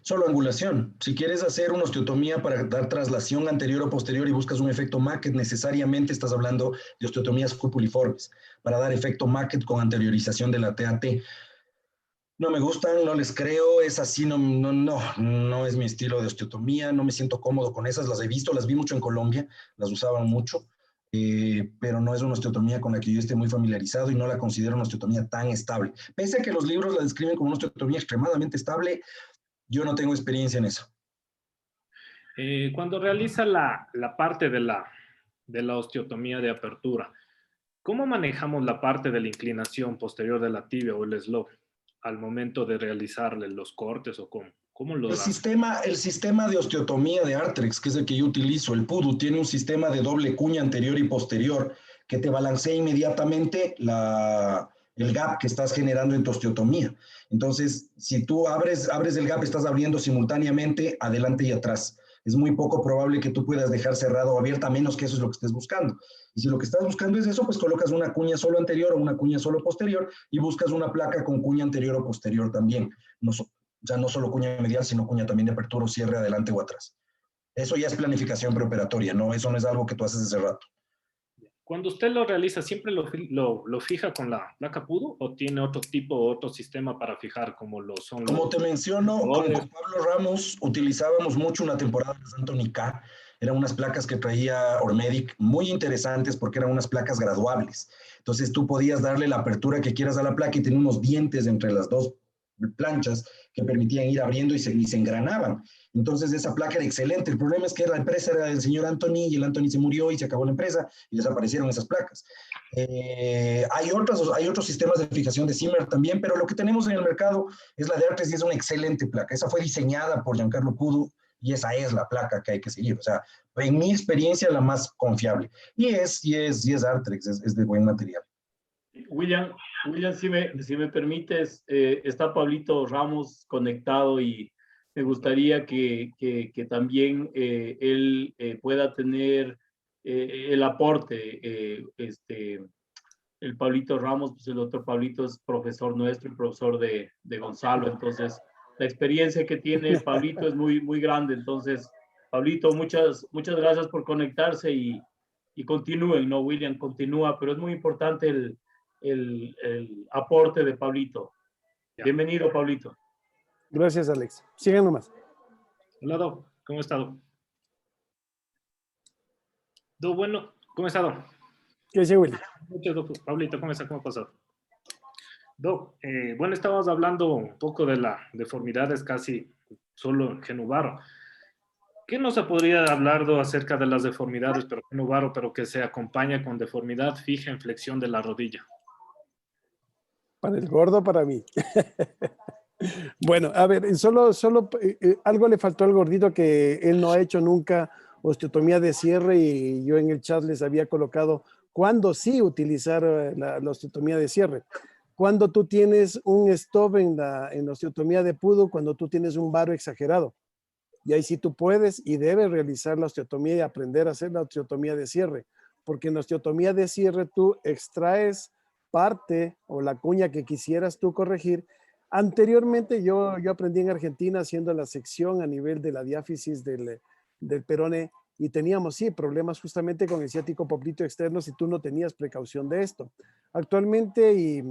Solo angulación. Si quieres hacer una osteotomía para dar traslación anterior o posterior y buscas un efecto Maquet, necesariamente estás hablando de osteotomías scupuliformes para dar efecto Maquet con anteriorización de la TAT. No me gustan, no les creo, es así, no es mi estilo de osteotomía, no me siento cómodo con esas, las he visto, las vi mucho en Colombia, las usaban mucho, pero no es una osteotomía con la que yo esté muy familiarizado y no la considero una osteotomía tan estable. Pese a que los libros la describen como una osteotomía extremadamente estable, yo no tengo experiencia en eso. Cuando realiza la parte de la osteotomía de apertura, ¿cómo manejamos la parte de la inclinación posterior de la tibia o el slope al momento de realizarle los cortes o cómo lo da? El sistema de osteotomía de Arthrex, que es el que yo utilizo, el PUDU, tiene un sistema de doble cuña anterior y posterior que te balancea inmediatamente el gap que estás generando en tu osteotomía. Entonces, si tú abres el gap, estás abriendo simultáneamente adelante y atrás. Es muy poco probable que tú puedas dejar cerrado o abierta, a menos que eso es lo que estés buscando. Y si lo que estás buscando es eso, pues colocas una cuña solo anterior o una cuña solo posterior y buscas una placa con cuña anterior o posterior también. No solo cuña medial, sino cuña también de apertura o cierre adelante o atrás. Eso ya es planificación preoperatoria, ¿no? Eso no es algo que tú haces hace rato. Cuando usted lo realiza, ¿siempre lo fija con la placa PUDO o tiene otro sistema para fijar como lo son? Como te menciono, con Pablo Ramos utilizábamos mucho una temporada de Anthony K. Eran unas placas que traía Ormedic muy interesantes porque eran unas placas graduables. Entonces tú podías darle la apertura que quieras a la placa y tenía unos dientes entre las dos planchas que permitían ir abriendo y se engranaban. Entonces esa placa era excelente. El problema es que la empresa era del señor Anthony y el Anthony se murió y se acabó la empresa y desaparecieron esas placas. Hay otros sistemas de fijación de Zimmer también, pero lo que tenemos en el mercado es la de Arthrex y es una excelente placa. Esa fue diseñada por Giancarlo Pudu y esa es la placa que hay que seguir. O sea, en mi experiencia la más confiable. Y es Arthrex, es de buen material. William, si me permites, está Pablito Ramos conectado y me gustaría que también él pueda tener el aporte. El Pablito Ramos, pues el otro Pablito es profesor nuestro y profesor de Gonzalo, entonces la experiencia que tiene Pablito es muy, muy grande. Entonces, Pablito, muchas gracias por conectarse y continúen, ¿no? William, continúa, pero es muy importante el aporte de Pablito. Bienvenido, Pablito. Gracias, Alex. Sigan nomás. Hola, Doc. ¿Cómo ha estado? Doc, bueno, ¿cómo ha estado? ¿Qué dice, Willy? Muchas gracias, Pablito. ¿Cómo está? ¿Cómo ha pasado? Doc, bueno, estábamos hablando un poco de las deformidades casi solo en Genuvaro. ¿Qué nos podría hablar, Doc, acerca de las deformidades, pero Genuvaro, pero que se acompaña con deformidad fija en flexión de la rodilla? Para el gordo, para mí. Bueno, a ver, solo algo le faltó al gordito que él no ha hecho nunca osteotomía de cierre y yo en el chat les había colocado cuándo sí utilizar la osteotomía de cierre. Cuando tú tienes un stop en la osteotomía de pudo, cuando tú tienes un varo exagerado. Y ahí sí tú puedes y debes realizar la osteotomía y aprender a hacer la osteotomía de cierre, porque en la osteotomía de cierre tú extraes parte o la cuña que quisieras tú corregir. Anteriormente yo aprendí en Argentina haciendo la sección a nivel de la diáfisis del peroné y teníamos, sí, problemas justamente con el ciático popliteo externo si tú no tenías precaución de esto. Actualmente, y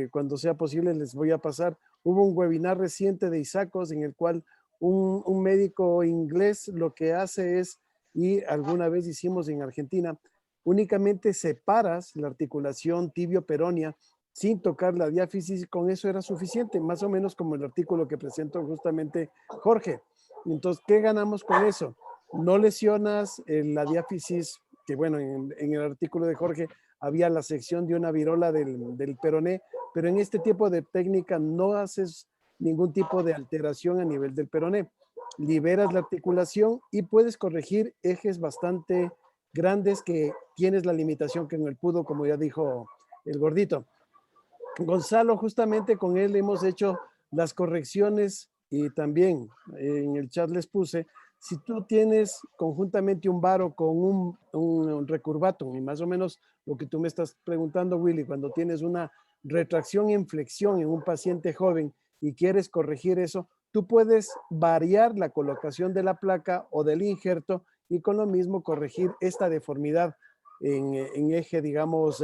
cuando sea posible les voy a pasar, hubo un webinar reciente de ISACOS en el cual un médico inglés lo que hace es, y alguna vez hicimos en Argentina, únicamente separas la articulación tibio-peronea sin tocar la diáfisis, con eso era suficiente, más o menos como el artículo que presentó justamente Jorge. Entonces, ¿qué ganamos con eso? No lesionas la diáfisis, que bueno, en el artículo de Jorge había la sección de una virola del peroné, pero en este tipo de técnica no haces ningún tipo de alteración a nivel del peroné. Liberas la articulación y puedes corregir ejes bastante grandes que tienes la limitación que en el pudo, como ya dijo el gordito. Gonzalo, justamente con él hemos hecho las correcciones y también en el chat les puse, si tú tienes conjuntamente un varo con un recurvatum, y más o menos lo que tú me estás preguntando, Willy, cuando tienes una retracción y flexión en un paciente joven y quieres corregir eso, tú puedes variar la colocación de la placa o del injerto y con lo mismo corregir esta deformidad en eje, digamos,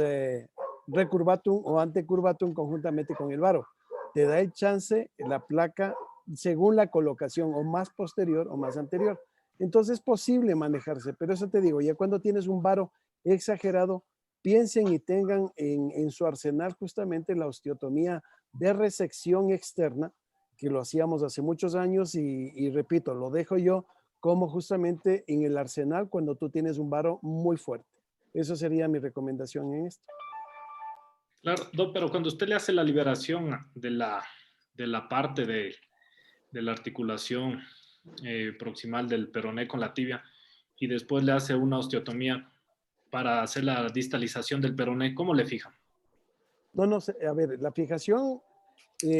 recurvatum o antecurvatum conjuntamente con el varo. Te da el chance la placa según la colocación o más posterior o más anterior. Entonces es posible manejarse, pero eso te digo, ya cuando tienes un varo exagerado, piensen y tengan en su arsenal justamente la osteotomía de resección externa, que lo hacíamos hace muchos años y repito, lo dejo yo como justamente en el arsenal cuando tú tienes un varo muy fuerte. Eso sería mi recomendación en esto. Claro, pero cuando usted le hace la liberación de la parte de la articulación proximal del peroné con la tibia y después le hace una osteotomía para hacer la distalización del peroné, ¿cómo le fijan? No, a ver, la fijación,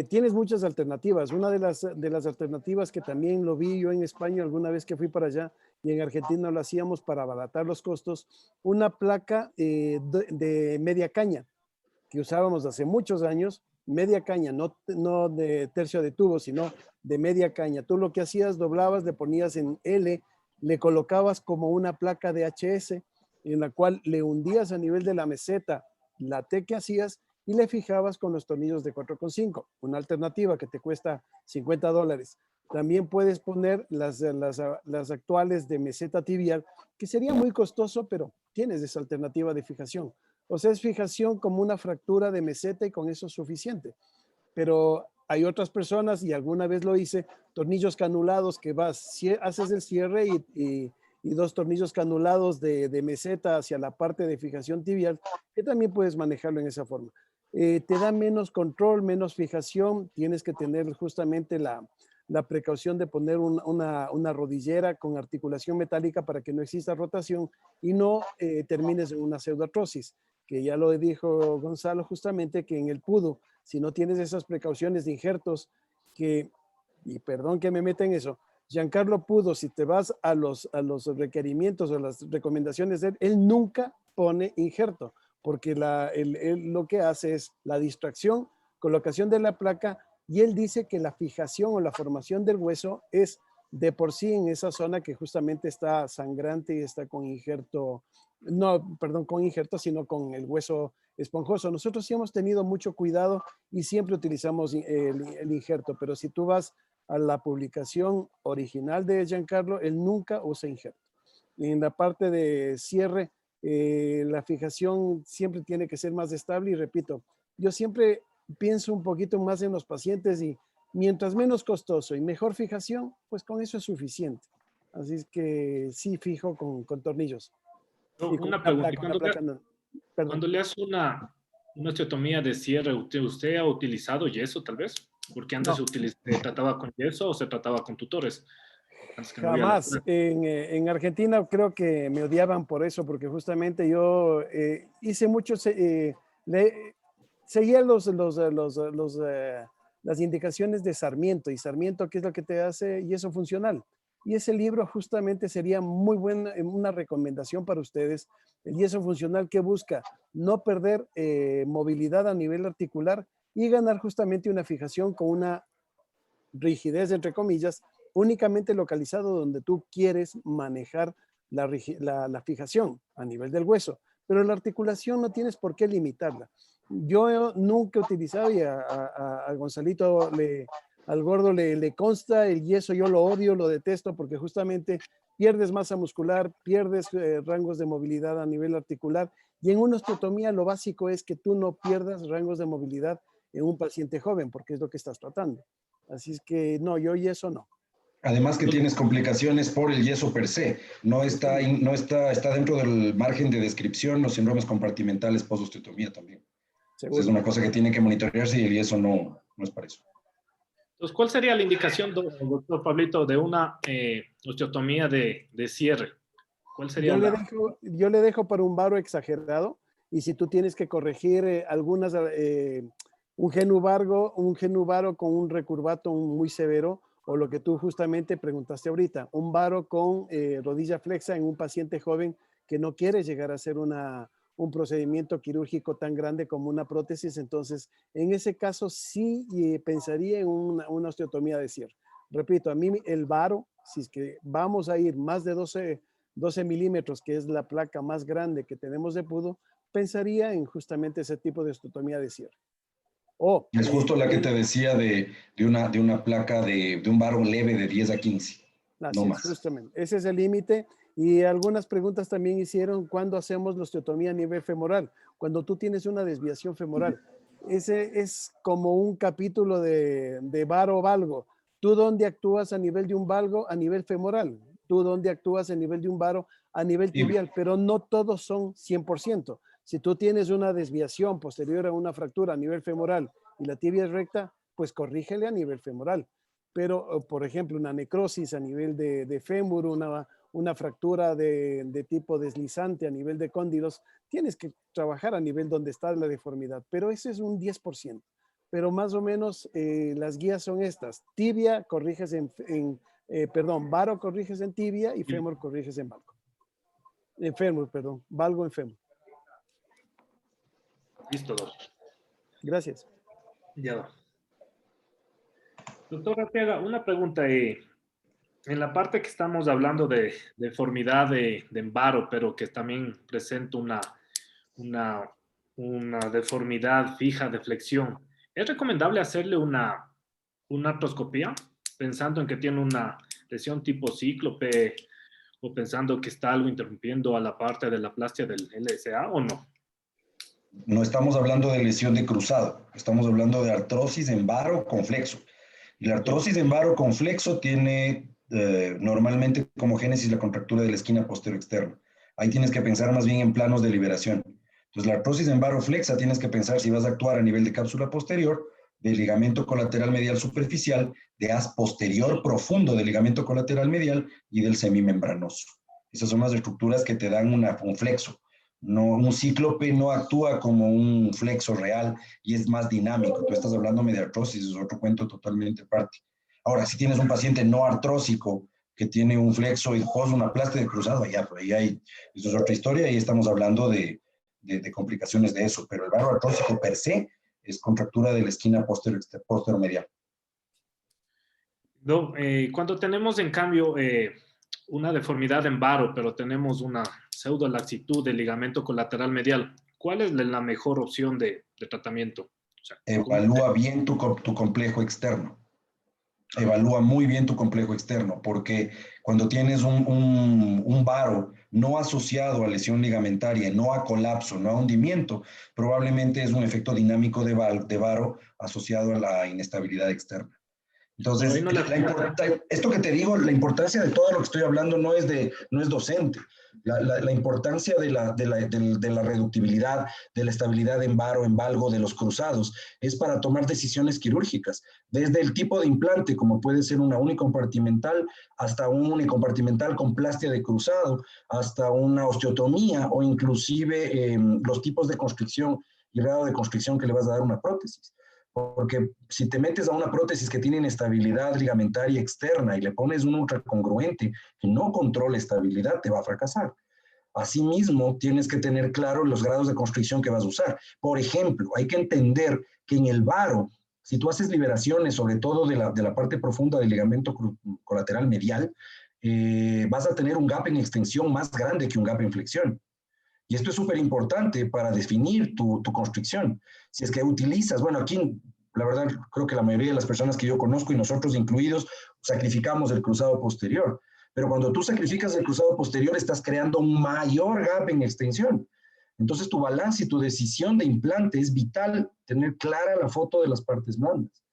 tienes muchas alternativas. Una de las alternativas que también lo vi yo en España alguna vez que fui para allá y en Argentina lo hacíamos para abaratar los costos, una placa de media caña que usábamos hace muchos años, media caña, no de tercio de tubo, sino de media caña. Tú lo que hacías, doblabas, le ponías en L, le colocabas como una placa de HS, en la cual le hundías a nivel de la meseta la T que hacías y le fijabas con los tornillos de 4,5, una alternativa que te cuesta $50. También puedes poner las actuales de meseta tibial, que sería muy costoso, pero tienes esa alternativa de fijación. O sea, es fijación como una fractura de meseta y con eso es suficiente. Pero hay otras personas, y alguna vez lo hice, tornillos canulados que haces el cierre y dos tornillos canulados de meseta hacia la parte de fijación tibial, que también puedes manejarlo en esa forma. Te da menos control, menos fijación, tienes que tener justamente la precaución de poner una rodillera con articulación metálica para que no exista rotación y no termines en una pseudoartrosis, que ya lo dijo Gonzalo justamente, que en el pudo, si no tienes esas precauciones de injertos, y perdón que me meta en eso, Giancarlo Pudo, si te vas a los requerimientos o las recomendaciones de él nunca pone injerto, porque él lo que hace es la distracción, colocación de la placa, y él dice que la fijación o la formación del hueso es de por sí en esa zona que justamente está sangrante y está con injerto, no, perdón, con injerto, sino con el hueso esponjoso. Nosotros sí hemos tenido mucho cuidado y siempre utilizamos el injerto, pero si tú vas a la publicación original de Giancarlo, él nunca usa injerto. En la parte de cierre, la fijación siempre tiene que ser más estable y repito, yo siempre pienso un poquito más en los pacientes y mientras menos costoso y mejor fijación, pues con eso es suficiente. Así es que sí fijo con tornillos. No, Y con una pregunta, perdón. cuando le hace una osteotomía de cierre, ¿usted ha utilizado yeso tal vez? Porque antes No, se trataba con yeso o se trataba con tutores. Antes que me vaya la Jamás. hora. En Argentina creo que me odiaban por eso, porque justamente yo hice muchos, seguía las indicaciones de Sarmiento, y Sarmiento, ¿qué es lo que te hace? Yeso funcional. Y ese libro justamente sería muy buena, una recomendación para ustedes. El yeso funcional que busca no perder movilidad a nivel articular y ganar justamente una fijación con una rigidez, entre comillas, únicamente localizado donde tú quieres manejar la fijación a nivel del hueso, pero la articulación no tienes por qué limitarla. Yo nunca he utilizado, y a Gonzalito, al gordo le consta el yeso, yo lo odio, lo detesto, porque justamente pierdes masa muscular, pierdes rangos de movilidad a nivel articular, y en una osteotomía lo básico es que tú no pierdas rangos de movilidad en un paciente joven, porque es lo que estás tratando. Así es que no, yo yeso no. Además que tienes complicaciones por el yeso per se. Está dentro del margen de descripción los síndromes compartimentales post-osteotomía también. Seguro. Es una cosa que tiene que monitorearse y el yeso no es para eso. Entonces, ¿cuál sería la indicación, doctor Pablito, de una osteotomía de cierre? ¿Cuál sería Yo le dejo para un varo exagerado, y si tú tienes que corregir algunas, un genuvaro con un recurvato muy severo, o lo que tú justamente preguntaste ahorita, un varo con rodilla flexa en un paciente joven que no quiere llegar a hacer un procedimiento quirúrgico tan grande como una prótesis, entonces en ese caso sí pensaría en una osteotomía de cierre. Repito, a mí el varo, si es que vamos a ir más de 12 milímetros, que es la placa más grande que tenemos de pudo, pensaría en justamente ese tipo de osteotomía de cierre. Es justo la que te decía de una placa de un varo leve de 10 a 15. No más. Justamente. Ese es el límite. Y algunas preguntas también hicieron cuándo hacemos la osteotomía a nivel femoral. Cuando tú tienes una desviación femoral. Ese es como un capítulo de varo valgo. ¿Tú dónde actúas a nivel de un valgo? A nivel femoral. ¿Tú dónde actúas a nivel de un varo? A nivel tibial. Pero no todos son 100%. Si tú tienes una desviación posterior a una fractura a nivel femoral y la tibia es recta, pues corrígele a nivel femoral. Pero, por ejemplo, una necrosis a nivel de fémur, una fractura de tipo deslizante a nivel de cóndilos, tienes que trabajar a nivel donde está la deformidad, pero ese es un 10%. Pero más o menos las guías son estas: tibia corriges varo corriges en tibia y fémur corriges en valgo. En fémur, perdón, valgo en fémur. Listo, doctor. Gracias. Ya va. Doctor Arteaga, una pregunta. En la parte que estamos hablando de deformidad de Embaro, pero que también presenta una deformidad fija de flexión, ¿es recomendable hacerle una artroscopía pensando en que tiene una lesión tipo cíclope o pensando que está algo interrumpiendo a la parte de la plastia del LSA o no? No estamos hablando de lesión de cruzado, estamos hablando de artrosis en varo con flexo. Y la artrosis en varo con flexo tiene normalmente como génesis la contractura de la esquina posterior externa. Ahí tienes que pensar más bien en planos de liberación. Entonces, la artrosis en varo flexa tienes que pensar si vas a actuar a nivel de cápsula posterior, de ligamento colateral medial superficial, de haz posterior profundo del ligamento colateral medial y del semimembranoso. Esas son las estructuras que te dan un flexo. No, un cíclope no actúa como un flexo real y es más dinámico. Tú estás hablándome de artrosis, es otro cuento totalmente aparte. Ahora, si tienes un paciente no artrósico que tiene un flexo y posa una plastia de cruzado, allá, por ahí hay, eso es otra historia y estamos hablando de complicaciones de eso. Pero el varo artrósico per se es contractura de la esquina posterior medial. No, cuando tenemos en cambio una deformidad en varo, pero tenemos una pseudolaxitud del ligamento colateral medial, ¿cuál es la mejor opción de tratamiento? O sea, evalúa bien tu complejo externo. Evalúa muy bien tu complejo externo, porque cuando tienes un varo no asociado a lesión ligamentaria, no a colapso, no a hundimiento, probablemente es un efecto dinámico de varo asociado a la inestabilidad externa. Entonces, esto que te digo, la importancia de todo lo que estoy hablando no es docente. La importancia de la reductibilidad, de la estabilidad en varo, en valgo, de los cruzados, es para tomar decisiones quirúrgicas, desde el tipo de implante, como puede ser una unicompartimental, hasta un unicompartimental con plastia de cruzado, hasta una osteotomía, o inclusive los tipos de constricción y grado de constricción que le vas a dar a una prótesis. Porque si te metes a una prótesis que tiene inestabilidad ligamentaria externa y le pones un ultracongruente que no controla estabilidad, te va a fracasar. Asimismo, tienes que tener claro los grados de constricción que vas a usar. Por ejemplo, hay que entender que en el varo, si tú haces liberaciones, sobre todo de la parte profunda del ligamento colateral medial, vas a tener un gap en extensión más grande que un gap en flexión. Y esto es súper importante para definir tu constricción. Si es que utilizas, bueno, aquí la verdad creo que la mayoría de las personas que yo conozco y nosotros incluidos sacrificamos el cruzado posterior. Pero cuando tú sacrificas el cruzado posterior estás creando un mayor gap en extensión. Entonces tu balance y tu decisión de implante es vital tener clara la foto de las partes blandas.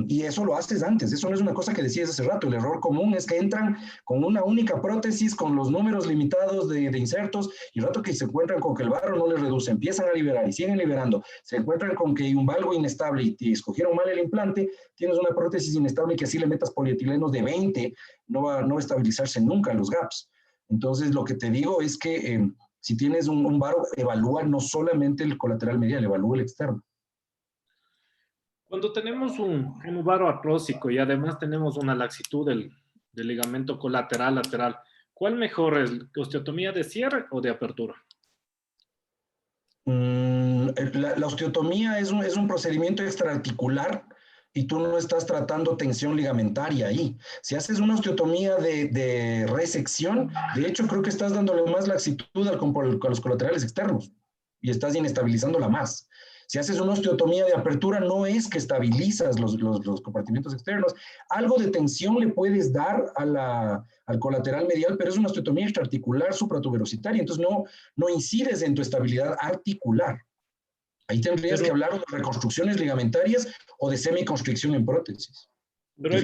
Y eso lo haces antes, eso no es una cosa que decías hace rato. El error común es que entran con una única prótesis, con los números limitados de insertos, y el rato que se encuentran con que el varo no les reduce, empiezan a liberar y siguen liberando, se encuentran con que hay un valgo inestable y escogieron mal el implante, tienes una prótesis inestable que así le metas polietilenos de 20, no va a estabilizarse nunca los gaps. Entonces lo que te digo es que si tienes un varo, evalúa no solamente el colateral medial, evalúa el externo. Cuando tenemos un varo artrósico y además tenemos una laxitud del ligamento colateral lateral, ¿cuál mejor es, osteotomía de cierre o de apertura? La osteotomía es un procedimiento extraarticular y tú no estás tratando tensión ligamentaria ahí. Si haces una osteotomía de resección, de hecho creo que estás dándole más laxitud a los colaterales externos y estás inestabilizándola más. Si haces una osteotomía de apertura, no es que estabilizas los compartimentos externos. Algo de tensión le puedes dar al colateral medial, pero es una osteotomía extraarticular supratuberositaria, entonces no incides en tu estabilidad articular. Ahí tendrías que hablar de reconstrucciones ligamentarias o de semiconstricción en prótesis. Pero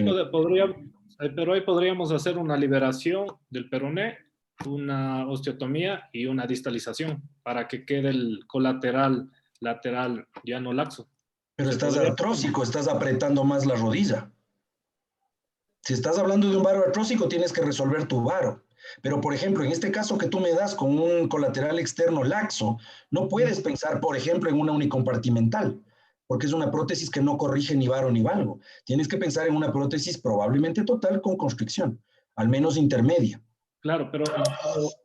ahí podríamos hacer una liberación del peroné, una osteotomía y una distalización para que quede el colateral lateral ya no laxo. Pero estás artrósico, estás apretando más la rodilla. Si estás hablando de un varo artrósico, tienes que resolver tu varo. Pero, por ejemplo, en este caso que tú me das con un colateral externo laxo, no puedes pensar, por ejemplo, en una unicompartimental, porque es una prótesis que no corrige ni varo ni valgo. Tienes que pensar en una prótesis probablemente total con constricción, al menos intermedia. Claro, pero,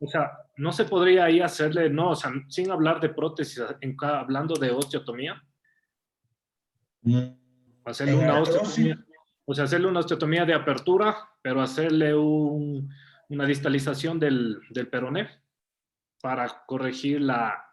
o sea, no se podría ahí hacerle, no, o sea, sin hablar de prótesis, hablando de osteotomía. Hacerle una osteotomía, o sea, hacerle una osteotomía de apertura, pero hacerle una distalización del peroné para corregir la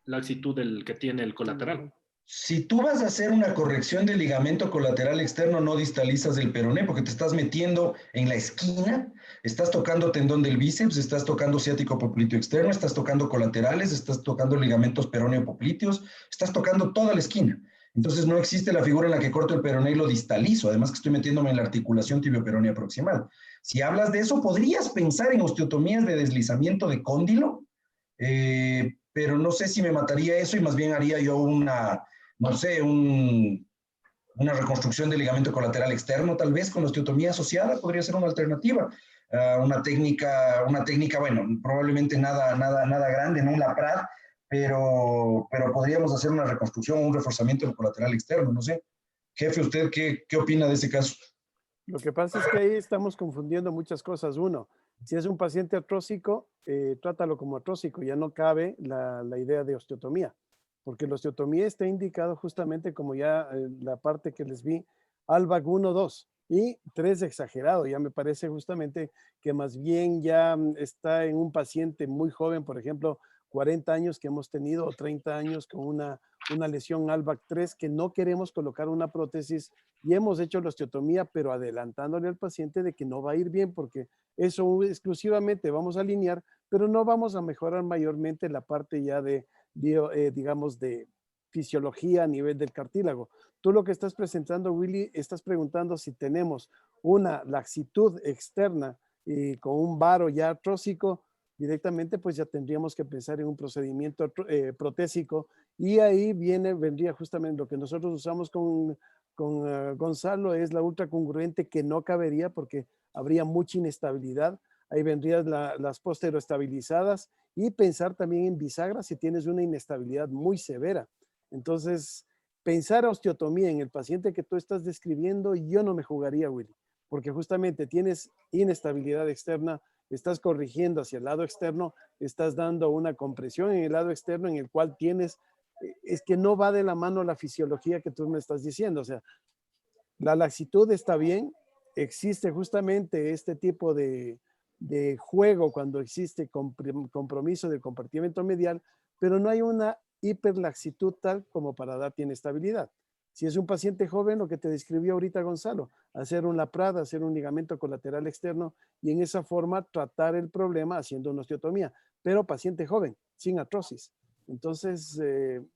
laxitud que tiene el colateral. Si tú vas a hacer una corrección del ligamento colateral externo, no distalizas el peroné porque te estás metiendo en la esquina, estás tocando tendón del bíceps, estás tocando ciático popliteo externo, estás tocando colaterales, estás tocando ligamentos peroneo popliteos, estás tocando toda la esquina. Entonces no existe la figura en la que corto el peroné y lo distalizo, además que estoy metiéndome en la articulación tibioperonea proximal. Si hablas de eso, podrías pensar en osteotomías de deslizamiento de cóndilo, pero no sé si me mataría eso y más bien haría yo una reconstrucción del ligamento colateral externo, tal vez con osteotomía asociada, podría ser una alternativa. Una técnica, bueno, probablemente nada grande, no un LAPRAD, pero podríamos hacer una reconstrucción o un reforzamiento del colateral externo, no sé. Jefe, ¿usted qué opina de ese caso? Lo que pasa es que ahí estamos confundiendo muchas cosas. Uno, si es un paciente artrósico, trátalo como artrósico, ya no cabe la idea de osteotomía, porque la osteotomía está indicado justamente como ya la parte que les vi, ALBAC 1, 2 y 3 exagerado. Ya me parece justamente que más bien ya está en un paciente muy joven, por ejemplo, 40 años que hemos tenido o 30 años con una lesión ALBAC 3 que no queremos colocar una prótesis y hemos hecho la osteotomía, pero adelantándole al paciente de que no va a ir bien porque eso exclusivamente vamos a alinear, pero no vamos a mejorar mayormente la parte ya de digamos, de fisiología a nivel del cartílago. Tú lo que estás presentando, Willy, estás preguntando si tenemos una laxitud externa y con un varo ya artrósico, directamente pues ya tendríamos que pensar en un procedimiento protésico, y ahí vendría justamente lo que nosotros usamos con Gonzalo, es la ultracongruente, que no cabería porque habría mucha inestabilidad. Ahí vendrían las posteroestabilizadas, y pensar también en bisagra si tienes una inestabilidad muy severa. Entonces, pensar osteotomía en el paciente que tú estás describiendo, yo no me jugaría, Willy, porque justamente tienes inestabilidad externa, estás corrigiendo hacia el lado externo, estás dando una compresión en el lado externo en el cual tienes, es que no va de la mano la fisiología que tú me estás diciendo. O sea, la laxitud está bien, existe justamente este tipo de juego cuando existe compromiso del compartimento medial, pero no hay una hiperlaxitud tal como para darte inestabilidad. Si es un paciente joven, lo que te describió ahorita Gonzalo, hacer una prada, hacer un ligamento colateral externo, y en esa forma tratar el problema haciendo una osteotomía, pero paciente joven, sin artrosis. Entonces,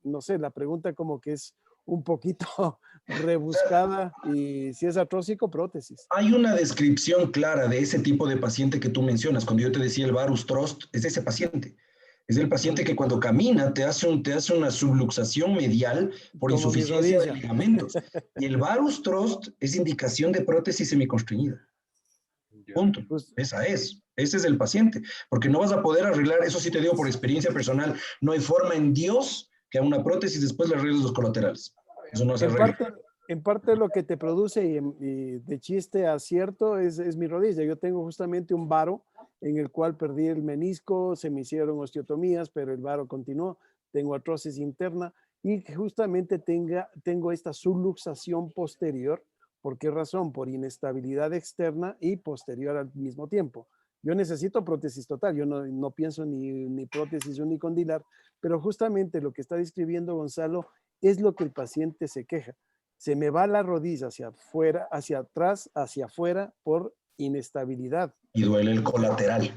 no sé, la pregunta como que es un poquito rebuscada, y si es artrósico, prótesis. Hay una descripción clara de ese tipo de paciente que tú mencionas. Cuando yo te decía el varus trost, es ese paciente. Es el paciente que cuando camina te hace una subluxación medial por Como mi insuficiencia de rodilla. ligamentos. Y el varus trost es indicación de prótesis semiconstreñida. Punto. Pues, Ese es el paciente. Porque no vas a poder arreglar, eso sí te digo por experiencia personal, no hay forma en Dios que a una prótesis después le arregles los colaterales. Eso no se arregla. En parte lo que te produce, y de chiste a cierto, es mi rodilla. Yo tengo justamente un varo en el cual perdí el menisco, se me hicieron osteotomías, pero el varo continuó. Tengo artrosis interna, y justamente tengo esta subluxación posterior. ¿Por qué razón? Por inestabilidad externa y posterior al mismo tiempo. Yo necesito prótesis total, yo no pienso ni prótesis unicondilar, pero justamente lo que está describiendo Gonzalo es lo que el paciente se queja. Se me va la rodilla hacia afuera, hacia atrás, hacia afuera por inestabilidad. Y duele el colateral.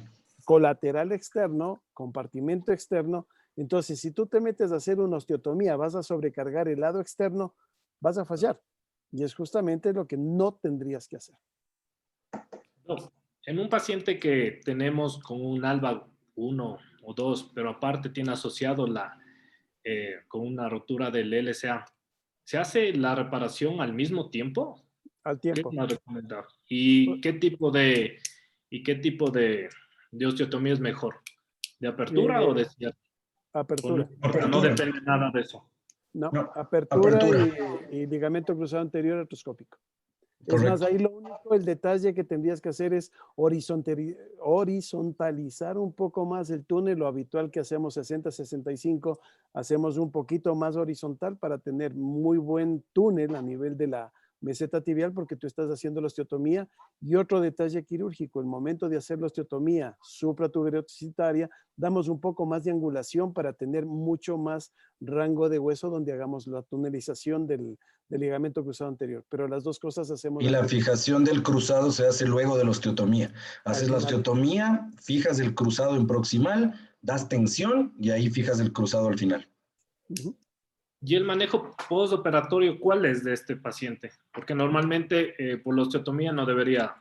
Colateral externo, compartimento externo. Entonces, si tú te metes a hacer una osteotomía, vas a sobrecargar el lado externo, vas a fallar. Y es justamente lo que no tendrías que hacer. En un paciente que tenemos con un ALBA 1 o 2, pero aparte tiene asociado con una rotura del LSA, ¿se hace la reparación al mismo tiempo? Al ¿Qué tiempo. me recomendar? ¿Y qué tipo de osteotomía es mejor? ¿De apertura o de cierre? Apertura. No depende nada de eso. No, No, apertura. apertura. Y ligamento cruzado anterior artroscópico. Es Correcto. más, ahí lo único, el detalle que tendrías que hacer es horizontalizar un poco más el túnel. Lo habitual que hacemos 60-65, hacemos un poquito más horizontal para tener muy buen túnel a nivel de la meseta tibial, porque tú estás haciendo la osteotomía. Y otro detalle quirúrgico, el momento de hacer la osteotomía supratuberositaria, damos un poco más de angulación para tener mucho más rango de hueso donde hagamos la tunelización del ligamento cruzado anterior. Pero las dos cosas hacemos. Y la fijación del cruzado se hace luego de la osteotomía. Haces la osteotomía, fijas el cruzado en proximal, das tensión y ahí fijas el cruzado al final. ¿Y el manejo postoperatorio cuál es de este paciente? Porque normalmente por la osteotomía no debería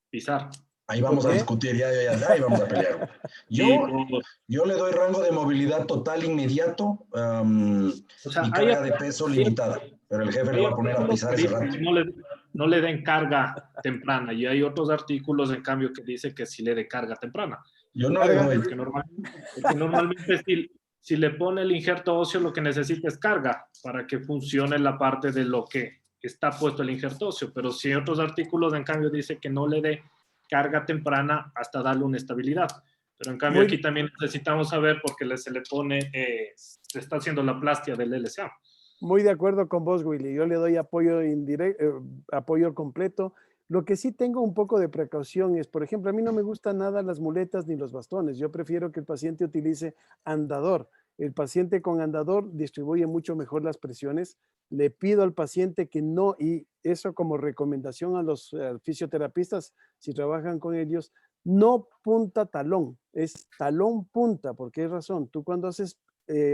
pisar. Ahí vamos a discutir, ya, ahí vamos a pelear. Yo le doy rango de movilidad total inmediato y carga de peso limitada, pero el jefe le va a poner a pisar ese rato. No le den carga temprana, y hay otros artículos en cambio que dice que sí le dé carga temprana. Yo no le doy. Porque normalmente si le pone el injerto óseo, lo que necesita es carga para que funcione la parte de lo que está puesto el injerto óseo, pero si otros artículos en cambio dice que no le dé carga temprana hasta darle una estabilidad. Pero en cambio aquí también necesitamos saber porque se le pone, se está haciendo la plastia del LSA. Muy de acuerdo con vos, Willy. Yo le doy apoyo indirecto, apoyo completo. Lo que sí tengo un poco de precaución es, por ejemplo, a mí no me gustan nada las muletas ni los bastones. Yo prefiero que el paciente utilice andador. El paciente con andador distribuye mucho mejor las presiones. Le pido al paciente que no, y eso como recomendación a los fisioterapistas, si trabajan con ellos, no punta talón, es talón punta. ¿Por qué razón? Tú cuando haces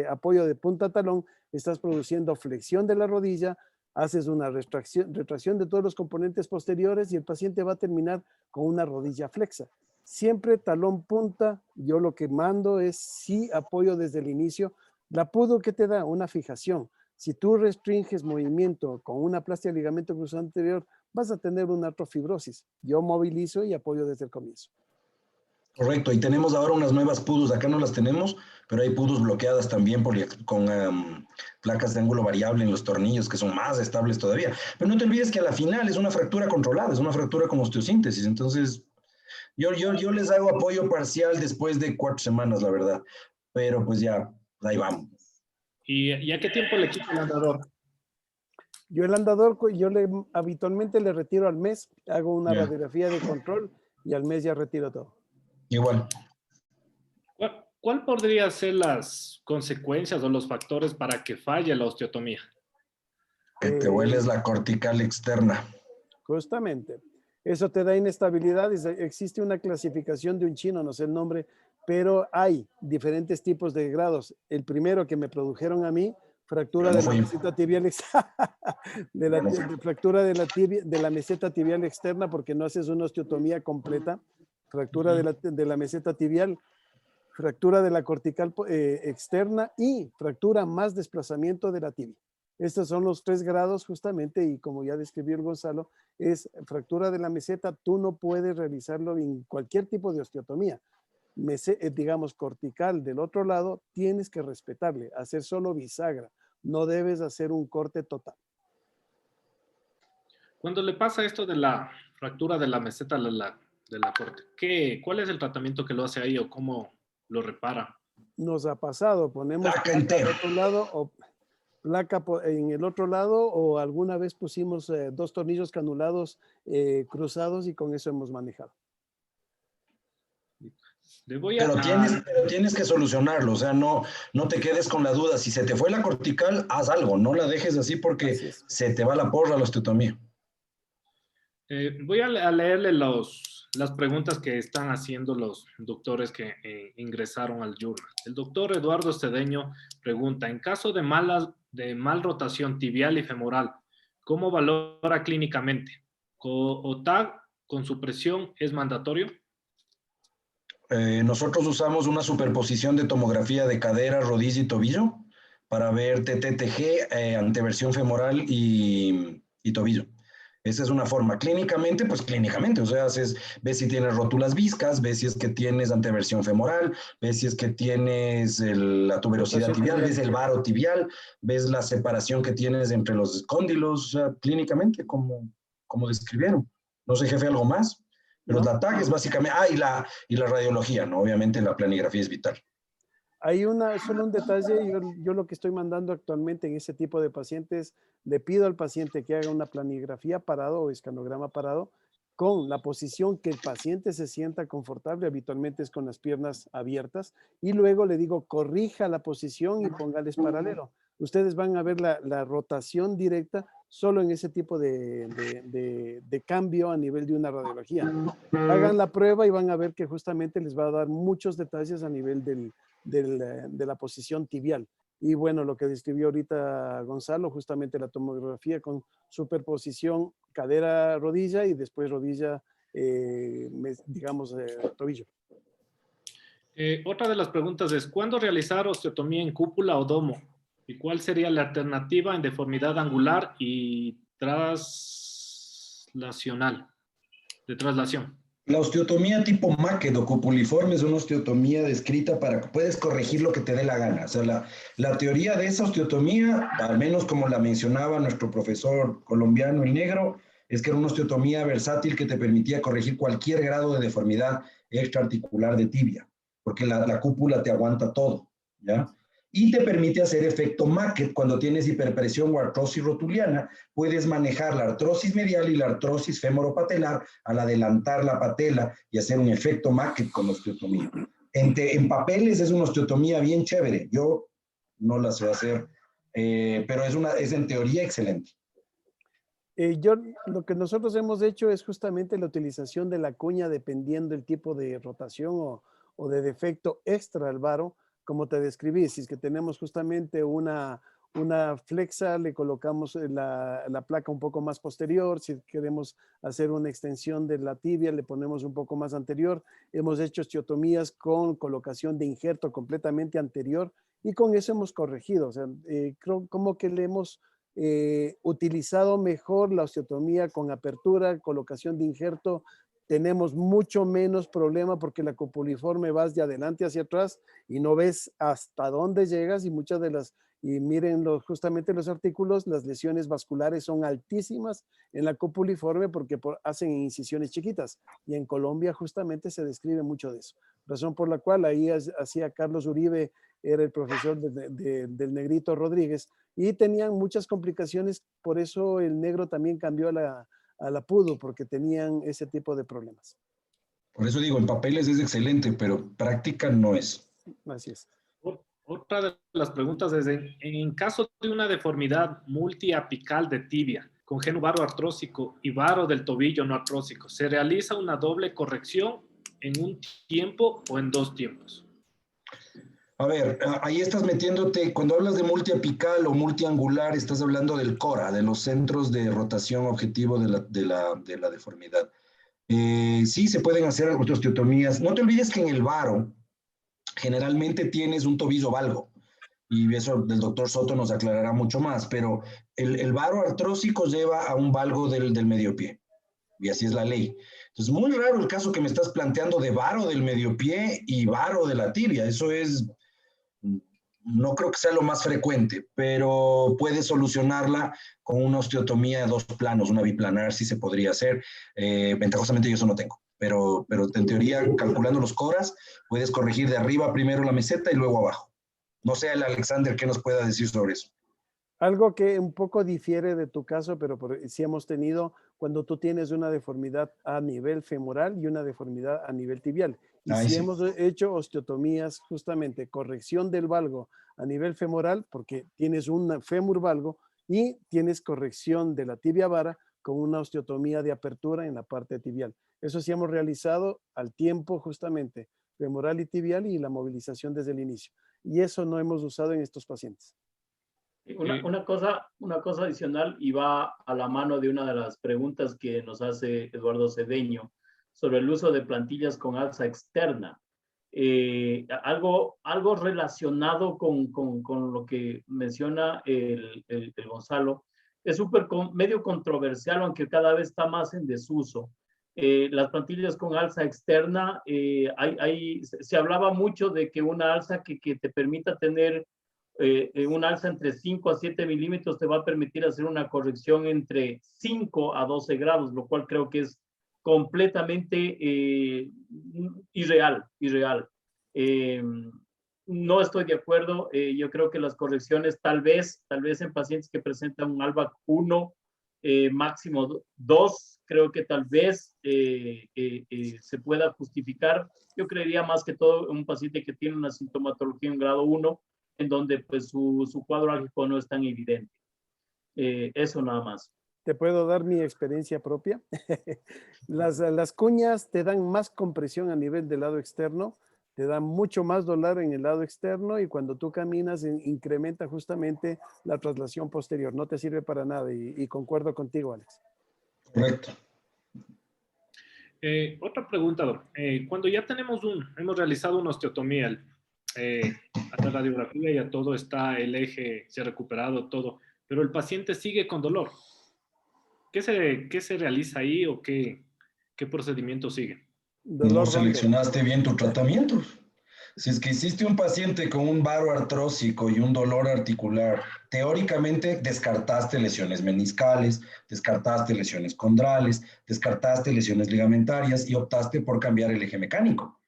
apoyo de punta talón, estás produciendo flexión de la rodilla, haces una retracción de todos los componentes posteriores y el paciente va a terminar con una rodilla flexa. Siempre talón punta, yo lo que mando es sí apoyo desde el inicio. La PUDO, ¿qué te da? Una fijación. Si tú restringes movimiento con una plastia de ligamento cruzado anterior, vas a tener una artrofibrosis. Yo movilizo y apoyo desde el comienzo. Correcto, y tenemos ahora unas nuevas PUDOs, acá no las tenemos, pero hay PUDOs bloqueadas también con placas de ángulo variable en los tornillos que son más estables todavía. Pero no te olvides que a la final es una fractura controlada, es una fractura con osteosíntesis, entonces yo les hago apoyo parcial después de 4 semanas, la verdad, pero pues ya, ahí vamos. ¿Y a qué tiempo le quita el andador? Yo el andador, habitualmente le retiro al mes, hago una radiografía de control y al mes ya retiro todo. Igual. ¿Cuál podría ser las consecuencias o los factores para que falle la osteotomía? Que te hueles la cortical externa. Justamente. Eso te da inestabilidad. Existe una clasificación de un chino, no sé el nombre, pero hay diferentes tipos de grados. El primero que me produjeron a mí, fractura de la meseta tibial fractura de la meseta tibial externa porque no haces una osteotomía completa, fractura de la meseta tibial, fractura de la cortical externa y fractura más desplazamiento de la tibia. Estos son los 3 grados justamente y como ya describió el Gonzalo, es fractura de la meseta, tú no puedes realizarlo en cualquier tipo de osteotomía. Digamos cortical del otro lado, tienes que respetarle, hacer solo bisagra, no debes hacer un corte total. Cuando le pasa esto de la fractura de la meseta de la corte, ¿cuál es el tratamiento que lo hace ahí o cómo lo repara? Nos ha pasado, ponemos placa al otro lado o placa en el otro lado o alguna vez pusimos 2 tornillos canulados cruzados y con eso hemos manejado. Pero tienes que solucionarlo, o sea, no te quedes con la duda. Si se te fue la cortical, haz algo, no la dejes así porque se te va la porra la osteotomía. Voy a leerle las preguntas que están haciendo los doctores que ingresaron al journal. El doctor Eduardo Cedeño pregunta, en caso de mal rotación tibial y femoral, ¿cómo valora clínicamente? ¿OTAG con supresión es mandatorio? Nosotros usamos una superposición de tomografía de cadera, rodilla y tobillo para ver TTG, anteversión femoral y tobillo. Esa es una forma. Clínicamente, pues clínicamente, o sea, ves si tienes rótulas viscas, ves si es que tienes anteversión femoral, ves si es que tienes la tuberosidad tibial, ves el varo tibial, ves la separación que tienes entre los cóndilos, o sea, clínicamente, como describieron. No sé, jefe, ¿algo más? Pero la TAG es básicamente, y la radiología, ¿no? Obviamente la planigrafía es vital. Hay solo un detalle, yo lo que estoy mandando actualmente en ese tipo de pacientes, le pido al paciente que haga una planigrafía parado o escanograma parado con la posición que el paciente se sienta confortable, habitualmente es con las piernas abiertas, y luego le digo, corrija la posición y póngales paralelo. Ustedes van a ver la rotación directa solo en ese tipo de cambio a nivel de una radiología. Hagan la prueba y van a ver que justamente les va a dar muchos detalles a nivel de la posición tibial. Y bueno, lo que describió ahorita Gonzalo, justamente la tomografía con superposición cadera-rodilla y después rodilla, digamos, tobillo. Otra de las preguntas es, ¿cuándo realizar osteotomía en cúpula o domo? ¿Y cuál sería la alternativa en deformidad angular y traslación? La osteotomía tipo Maquet o cupuliforme es una osteotomía descrita para que puedes corregir lo que te dé la gana. O sea, la teoría de esa osteotomía, al menos como la mencionaba nuestro profesor colombiano, el negro, es que era una osteotomía versátil que te permitía corregir cualquier grado de deformidad extraarticular de tibia, porque la cúpula te aguanta todo, ¿ya? Y te permite hacer efecto Maquet cuando tienes hiperpresión o artrosis rotuliana. Puedes manejar la artrosis medial y la artrosis femoropatelar al adelantar la patela y hacer un efecto Maquet con osteotomía. En papeles es una osteotomía bien chévere. Yo no la sé hacer, pero es en teoría excelente. Lo que nosotros hemos hecho es justamente la utilización de la cuña dependiendo del tipo de rotación o de defecto extra al varo como te describí, si es que tenemos justamente una flexa, le colocamos la placa un poco más posterior. Si queremos hacer una extensión de la tibia, le ponemos un poco más anterior. Hemos hecho osteotomías con colocación de injerto completamente anterior y con eso hemos corregido. O sea, creo como que le hemos utilizado mejor la osteotomía con apertura, colocación de injerto. Tenemos mucho menos problema porque la copuliforme vas de adelante hacia atrás y no ves hasta dónde llegas, y muchas de las, y miren justamente los artículos, las lesiones vasculares son altísimas en la copuliforme porque hacen incisiones chiquitas, y en Colombia justamente se describe mucho de eso. Razón por la cual ahí hacía Carlos Uribe, era el profesor del Negrito Rodríguez, y tenían muchas complicaciones. Por eso el negro también cambió a la PUDO, porque tenían ese tipo de problemas. Por eso digo, en papeles es excelente, pero práctica no es. Así es. Otra de las preguntas es, en caso de una deformidad multiapical de tibia, con genu varo artrósico y varo del tobillo no artrósico, ¿se realiza una doble corrección en un tiempo o en 2 tiempos? A ver, ahí estás metiéndote, cuando hablas de multiapical o multiangular, estás hablando del CORA, de los centros de rotación objetivo de la deformidad. Sí, se pueden hacer osteotomías. No te olvides que en el varo generalmente tienes un tobillo valgo, y eso del doctor Soto nos aclarará mucho más, pero el varo artrósico lleva a un valgo del medio pie, y así es la ley. Entonces, muy raro el caso que me estás planteando de varo del medio pie y varo de la tibia. Eso es, no creo que sea lo más frecuente, pero puedes solucionarla con una osteotomía de 2 planos, una biplanar, sí se podría hacer. Ventajosamente yo eso no tengo, pero en teoría, calculando los coras, puedes corregir de arriba primero la meseta y luego abajo. No sé, el Alexander, ¿qué nos pueda decir sobre eso? Algo que un poco difiere de tu caso, pero sí hemos tenido cuando tú tienes una deformidad a nivel femoral y una deformidad a nivel tibial. Y sí hemos hecho osteotomías, justamente corrección del valgo a nivel femoral, porque tienes un fémur valgo, y tienes corrección de la tibia vara con una osteotomía de apertura en la parte tibial. Eso sí hemos realizado al tiempo, justamente femoral y tibial, y la movilización desde el inicio. Y eso no hemos usado en estos pacientes. Una cosa adicional, y va a la mano de una de las preguntas que nos hace Eduardo Cedeño sobre el uso de plantillas con alza externa. Algo relacionado con lo que menciona el Gonzalo. Es medio controversial, aunque cada vez está más en desuso. Las plantillas con alza externa, se hablaba mucho de que una alza que te permita tener un alza entre 5 a 7 milímetros te va a permitir hacer una corrección entre 5 a 12 grados, lo cual creo que es completamente irreal. No estoy de acuerdo. Yo creo que las correcciones, tal vez en pacientes que presentan un ALBAC 1, máximo 2, creo que tal vez se pueda justificar. Yo creería más que todo un paciente que tiene una sintomatología en grado 1, en donde pues su cuadro álgico no es tan evidente. Eso nada más. ¿Te puedo dar mi experiencia propia? Las cuñas te dan más compresión a nivel del lado externo, te dan mucho más dolor en el lado externo, y cuando tú caminas incrementa justamente la traslación posterior. No te sirve para nada, y concuerdo contigo, Alex. Correcto. Otra pregunta, cuando ya hemos realizado una osteotomía, a la radiografía ya todo está, el eje se ha recuperado, todo, pero el paciente sigue con dolor. ¿Qué se realiza ahí, o qué procedimiento sigue? No seleccionaste bien tu tratamiento. Si es que hiciste un paciente con un varo artrósico y un dolor articular, teóricamente descartaste lesiones meniscales, descartaste lesiones condrales, descartaste lesiones ligamentarias y optaste por cambiar el eje mecánico.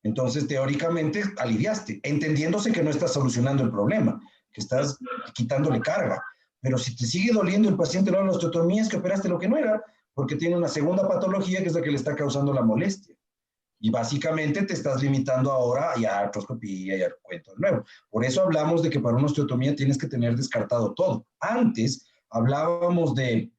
Entonces, teóricamente, aliviaste, entendiéndose que no estás solucionando el problema, que estás quitándole carga. Pero si te sigue doliendo el paciente luego de la osteotomía, es que operaste lo que no era, porque tiene una segunda patología que es la que le está causando la molestia. Y básicamente te estás limitando ahora a artroscopía y al cuento nuevo. Por eso hablamos de que para una osteotomía tienes que tener descartado todo. Antes hablábamos de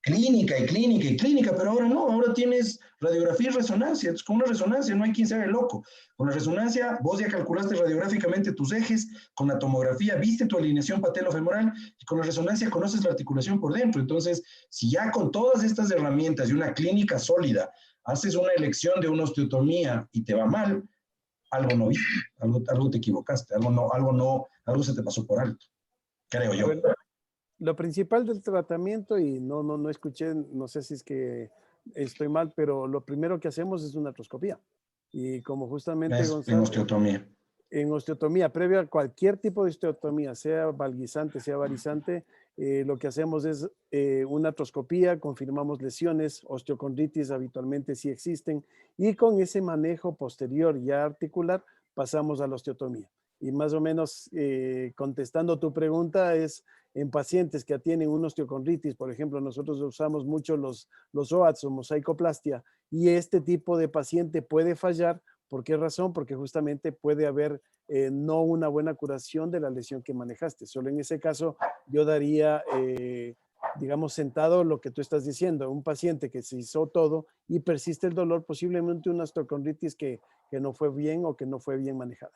clínica y clínica y clínica, pero ahora no, ahora tienes radiografía y resonancia. Entonces, con una resonancia no hay quien se haga el loco. Con la resonancia, vos ya calculaste radiográficamente tus ejes, con la tomografía viste tu alineación patelofemoral y con la resonancia conoces la articulación por dentro. Entonces, si ya con todas estas herramientas y una clínica sólida haces una elección de una osteotomía y te va mal, algo no viste, algo te equivocaste, algo se te pasó por alto, creo yo. Lo principal del tratamiento, y no escuché, no sé si es que estoy mal, pero lo primero que hacemos es una artroscopía. Y como justamente Gonzalo, en osteotomía. En osteotomía, previa a cualquier tipo de osteotomía, sea valguisante, sea varizante, lo que hacemos es una artroscopía, confirmamos lesiones, osteocondritis habitualmente sí existen, y con ese manejo posterior ya articular pasamos a la osteotomía. Y más o menos contestando tu pregunta es en pacientes que tienen una osteocondritis, por ejemplo, nosotros usamos mucho los OATS o mosaicoplastia, y este tipo de paciente puede fallar. ¿Por qué razón? Porque justamente puede haber no una buena curación de la lesión que manejaste. Solo en ese caso yo daría, digamos, sentado lo que tú estás diciendo. Un paciente que se hizo todo y persiste el dolor, posiblemente una osteocondritis que no fue bien o que no fue bien manejada.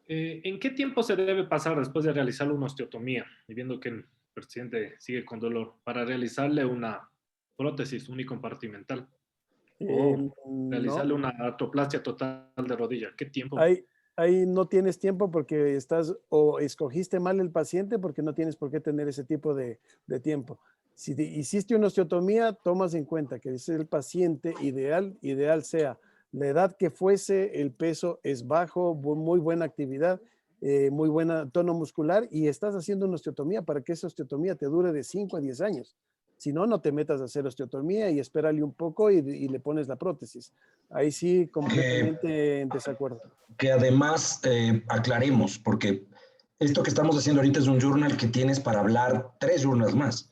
¿En qué tiempo se debe pasar después de realizarle una osteotomía, y viendo que el paciente sigue con dolor, para realizarle una prótesis unicompartimental o realizarle No, una artroplastia total de rodilla? ¿Qué tiempo? ahí no tienes tiempo porque estás o escogiste mal el paciente porque no tienes por qué tener ese tipo de tiempo. Si hiciste una osteotomía, tomas en cuenta que es el paciente ideal sea la edad que fuese, el peso es bajo, muy buena actividad, muy buena tono muscular y estás haciendo una osteotomía para que esa osteotomía te dure de 5 a 10 años. Si no, no te metas a hacer osteotomía y espérale un poco y le pones la prótesis. Ahí sí, completamente en desacuerdo. Que además aclaremos, porque esto que estamos haciendo ahorita es un journal que tienes para hablar 3 journals más,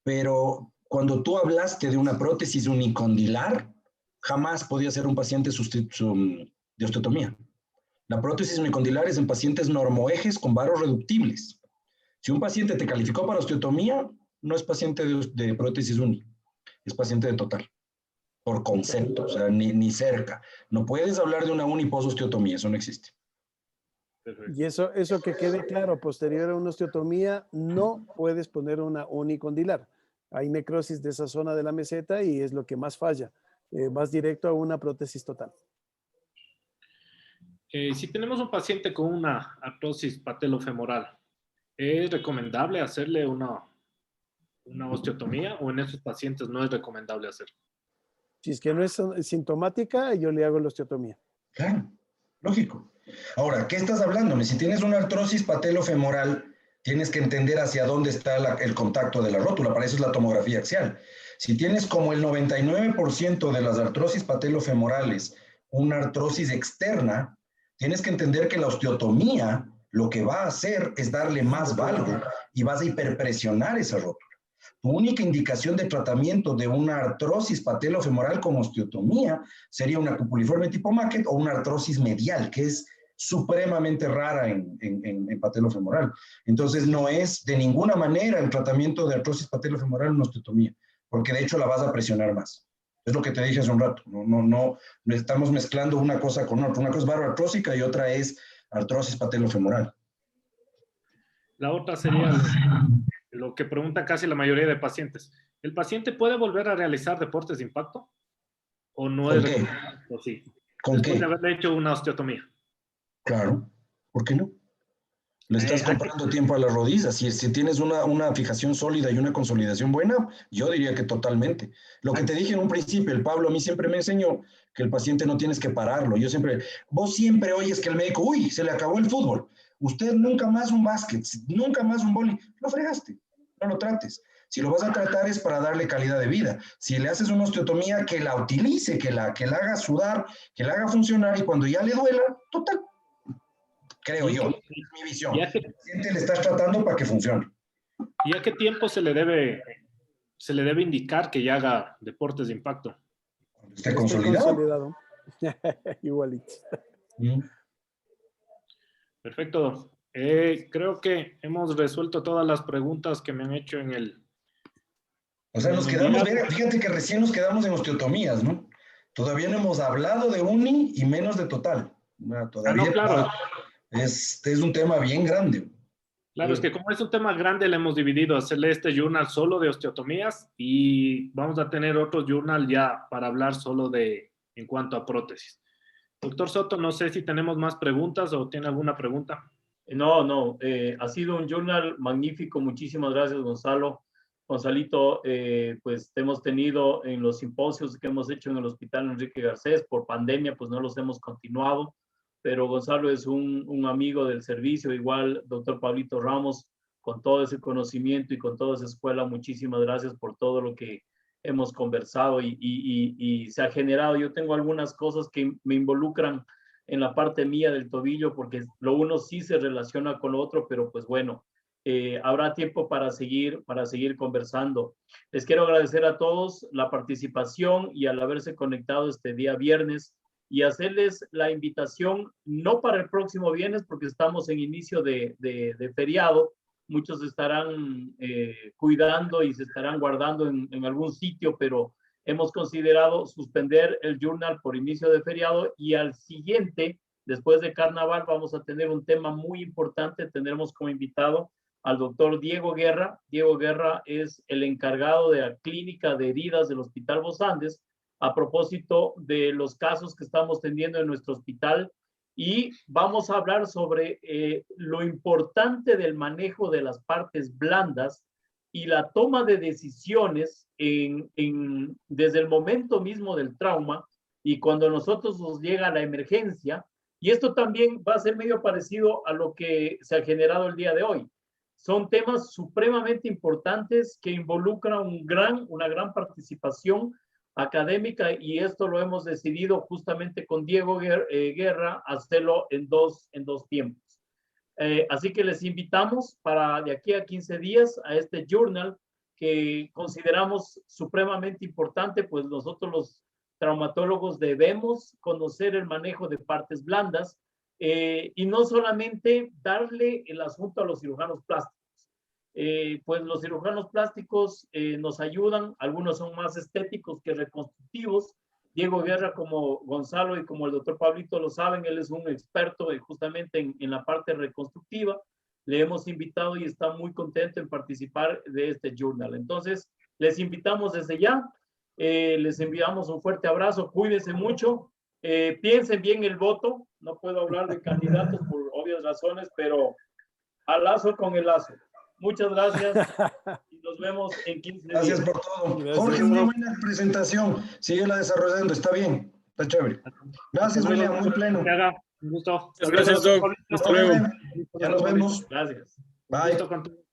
pero cuando tú hablaste de una prótesis unicondilar, jamás podía ser un paciente de osteotomía. La prótesis unicondilar es en pacientes normoejes con varos reductibles. Si un paciente te calificó para osteotomía, no es paciente de prótesis uni, es paciente de total, por concepto, o sea, ni cerca. No puedes hablar de una unipososteotomía, eso no existe. Y eso que quede claro, posterior a una osteotomía, no puedes poner una unicondilar. Hay necrosis de esa zona de la meseta y es lo que más falla. Vas directo a una prótesis total. Si tenemos un paciente con una artrosis patelofemoral, ¿es recomendable hacerle una osteotomía o en esos pacientes no es recomendable hacer? Si es que no es sintomática, yo le hago la osteotomía. Claro, lógico. Ahora, ¿qué estás hablándome? Si tienes una artrosis patelofemoral, tienes que entender hacia dónde está el contacto de la rótula, para eso es la tomografía axial. Si tienes como el 99% de las artrosis patelofemorales una artrosis externa, tienes que entender que la osteotomía lo que va a hacer es darle más valgo y vas a hiperpresionar esa rótula. Tu única indicación de tratamiento de una artrosis patelofemoral con osteotomía sería una cupuliforme tipo Maquet o una artrosis medial, que es supremamente rara en patelofemoral. Entonces, no es de ninguna manera el tratamiento de artrosis patelofemoral una osteotomía, porque de hecho la vas a presionar más. Es lo que te dije hace un rato. No estamos mezclando una cosa con otra. Una cosa es baroartrósica y otra es artrosis patelofemoral. La otra sería lo que pregunta casi la mayoría de pacientes. ¿El paciente puede volver a realizar deportes de impacto? ¿O no es recomendable? Sí. ¿Con Después qué? de haberle hecho una osteotomía. Claro, ¿por qué no? Le estás comprando tiempo a las rodillas. Si tienes una fijación sólida y una consolidación buena, yo diría que totalmente. Lo que te dije en un principio, el Pablo a mí siempre me enseñó que el paciente no tienes que pararlo. Vos siempre oyes que el médico, uy, se le acabó el fútbol. Usted nunca más un básquet, nunca más un boli. Lo fregaste, no lo trates. Si lo vas a tratar es para darle calidad de vida. Si le haces una osteotomía, que la utilice, que la haga sudar, que la haga funcionar y cuando ya le duela, total. Creo yo, es mi visión. El paciente le estás tratando para que funcione. ¿Y a qué tiempo se le debe indicar que ya haga deportes de impacto? Cuando esté consolidado. Igualito. Perfecto. Creo que hemos resuelto todas las preguntas que me han hecho en O sea, nos quedamos, fíjate que recién nos quedamos en osteotomías, ¿no? Todavía no hemos hablado de uni y menos de total. Todavía no, claro. Es un tema bien grande. Claro, es que como es un tema grande, le hemos dividido, hacerle este journal solo de osteotomías y vamos a tener otro journal ya para hablar solo de en cuanto a prótesis. Doctor Soto, no sé si tenemos más preguntas o tiene alguna pregunta. No, ha sido un journal magnífico. Muchísimas gracias, Gonzalo. Gonzalito, pues hemos tenido en los simposios que hemos hecho en el Hospital Enrique Garcés, por pandemia, pues no los hemos continuado, pero Gonzalo es un amigo del servicio, igual doctor Pablito Ramos, con todo ese conocimiento y con toda esa escuela. Muchísimas gracias por todo lo que hemos conversado y se ha generado. Yo tengo algunas cosas que me involucran en la parte mía del tobillo, porque lo uno sí se relaciona con lo otro, pero pues bueno, habrá tiempo para seguir conversando. Les quiero agradecer a todos la participación y al haberse conectado este día viernes, y hacerles la invitación, no para el próximo viernes, porque estamos en inicio de feriado. Muchos estarán cuidando y se estarán guardando en algún sitio, pero hemos considerado suspender el journal por inicio de feriado, y al siguiente, después de carnaval, vamos a tener un tema muy importante. Tendremos como invitado al doctor Diego Guerra. Diego Guerra es el encargado de la clínica de heridas del Hospital Vos Andes, a propósito de los casos que estamos teniendo en nuestro hospital, y vamos a hablar sobre lo importante del manejo de las partes blandas y la toma de decisiones desde el momento mismo del trauma y cuando nosotros nos llega la emergencia. Y esto también va a ser medio parecido a lo que se ha generado el día de hoy. Son temas supremamente importantes que involucran una gran participación académica, y esto lo hemos decidido justamente con Diego Guerra, hacerlo en dos tiempos. Así que les invitamos para de aquí a 15 días a este journal que consideramos supremamente importante, pues nosotros los traumatólogos debemos conocer el manejo de partes blandas, y no solamente darle el asunto a los cirujanos plásticos. Pues los cirujanos plásticos nos ayudan, algunos son más estéticos que reconstructivos. Diego Guerra, como Gonzalo y como el doctor Pablito lo saben, él es un experto justamente en la parte reconstructiva. Le hemos invitado y está muy contento en participar de este journal. Entonces, les invitamos desde ya, les enviamos un fuerte abrazo, cuídense mucho, piensen bien el voto. No puedo hablar de candidatos por obvias razones, pero al lazo con el lazo. Muchas gracias y nos vemos en 15 días. Gracias por todo. Gracias. Jorge, muy buena presentación. Síguela desarrollando, está bien, está chévere. Gracias, William, muy pleno. Un gusto. Gracias, Doc. Hasta luego. Ya nos vemos. Gracias. Bye. Un gusto con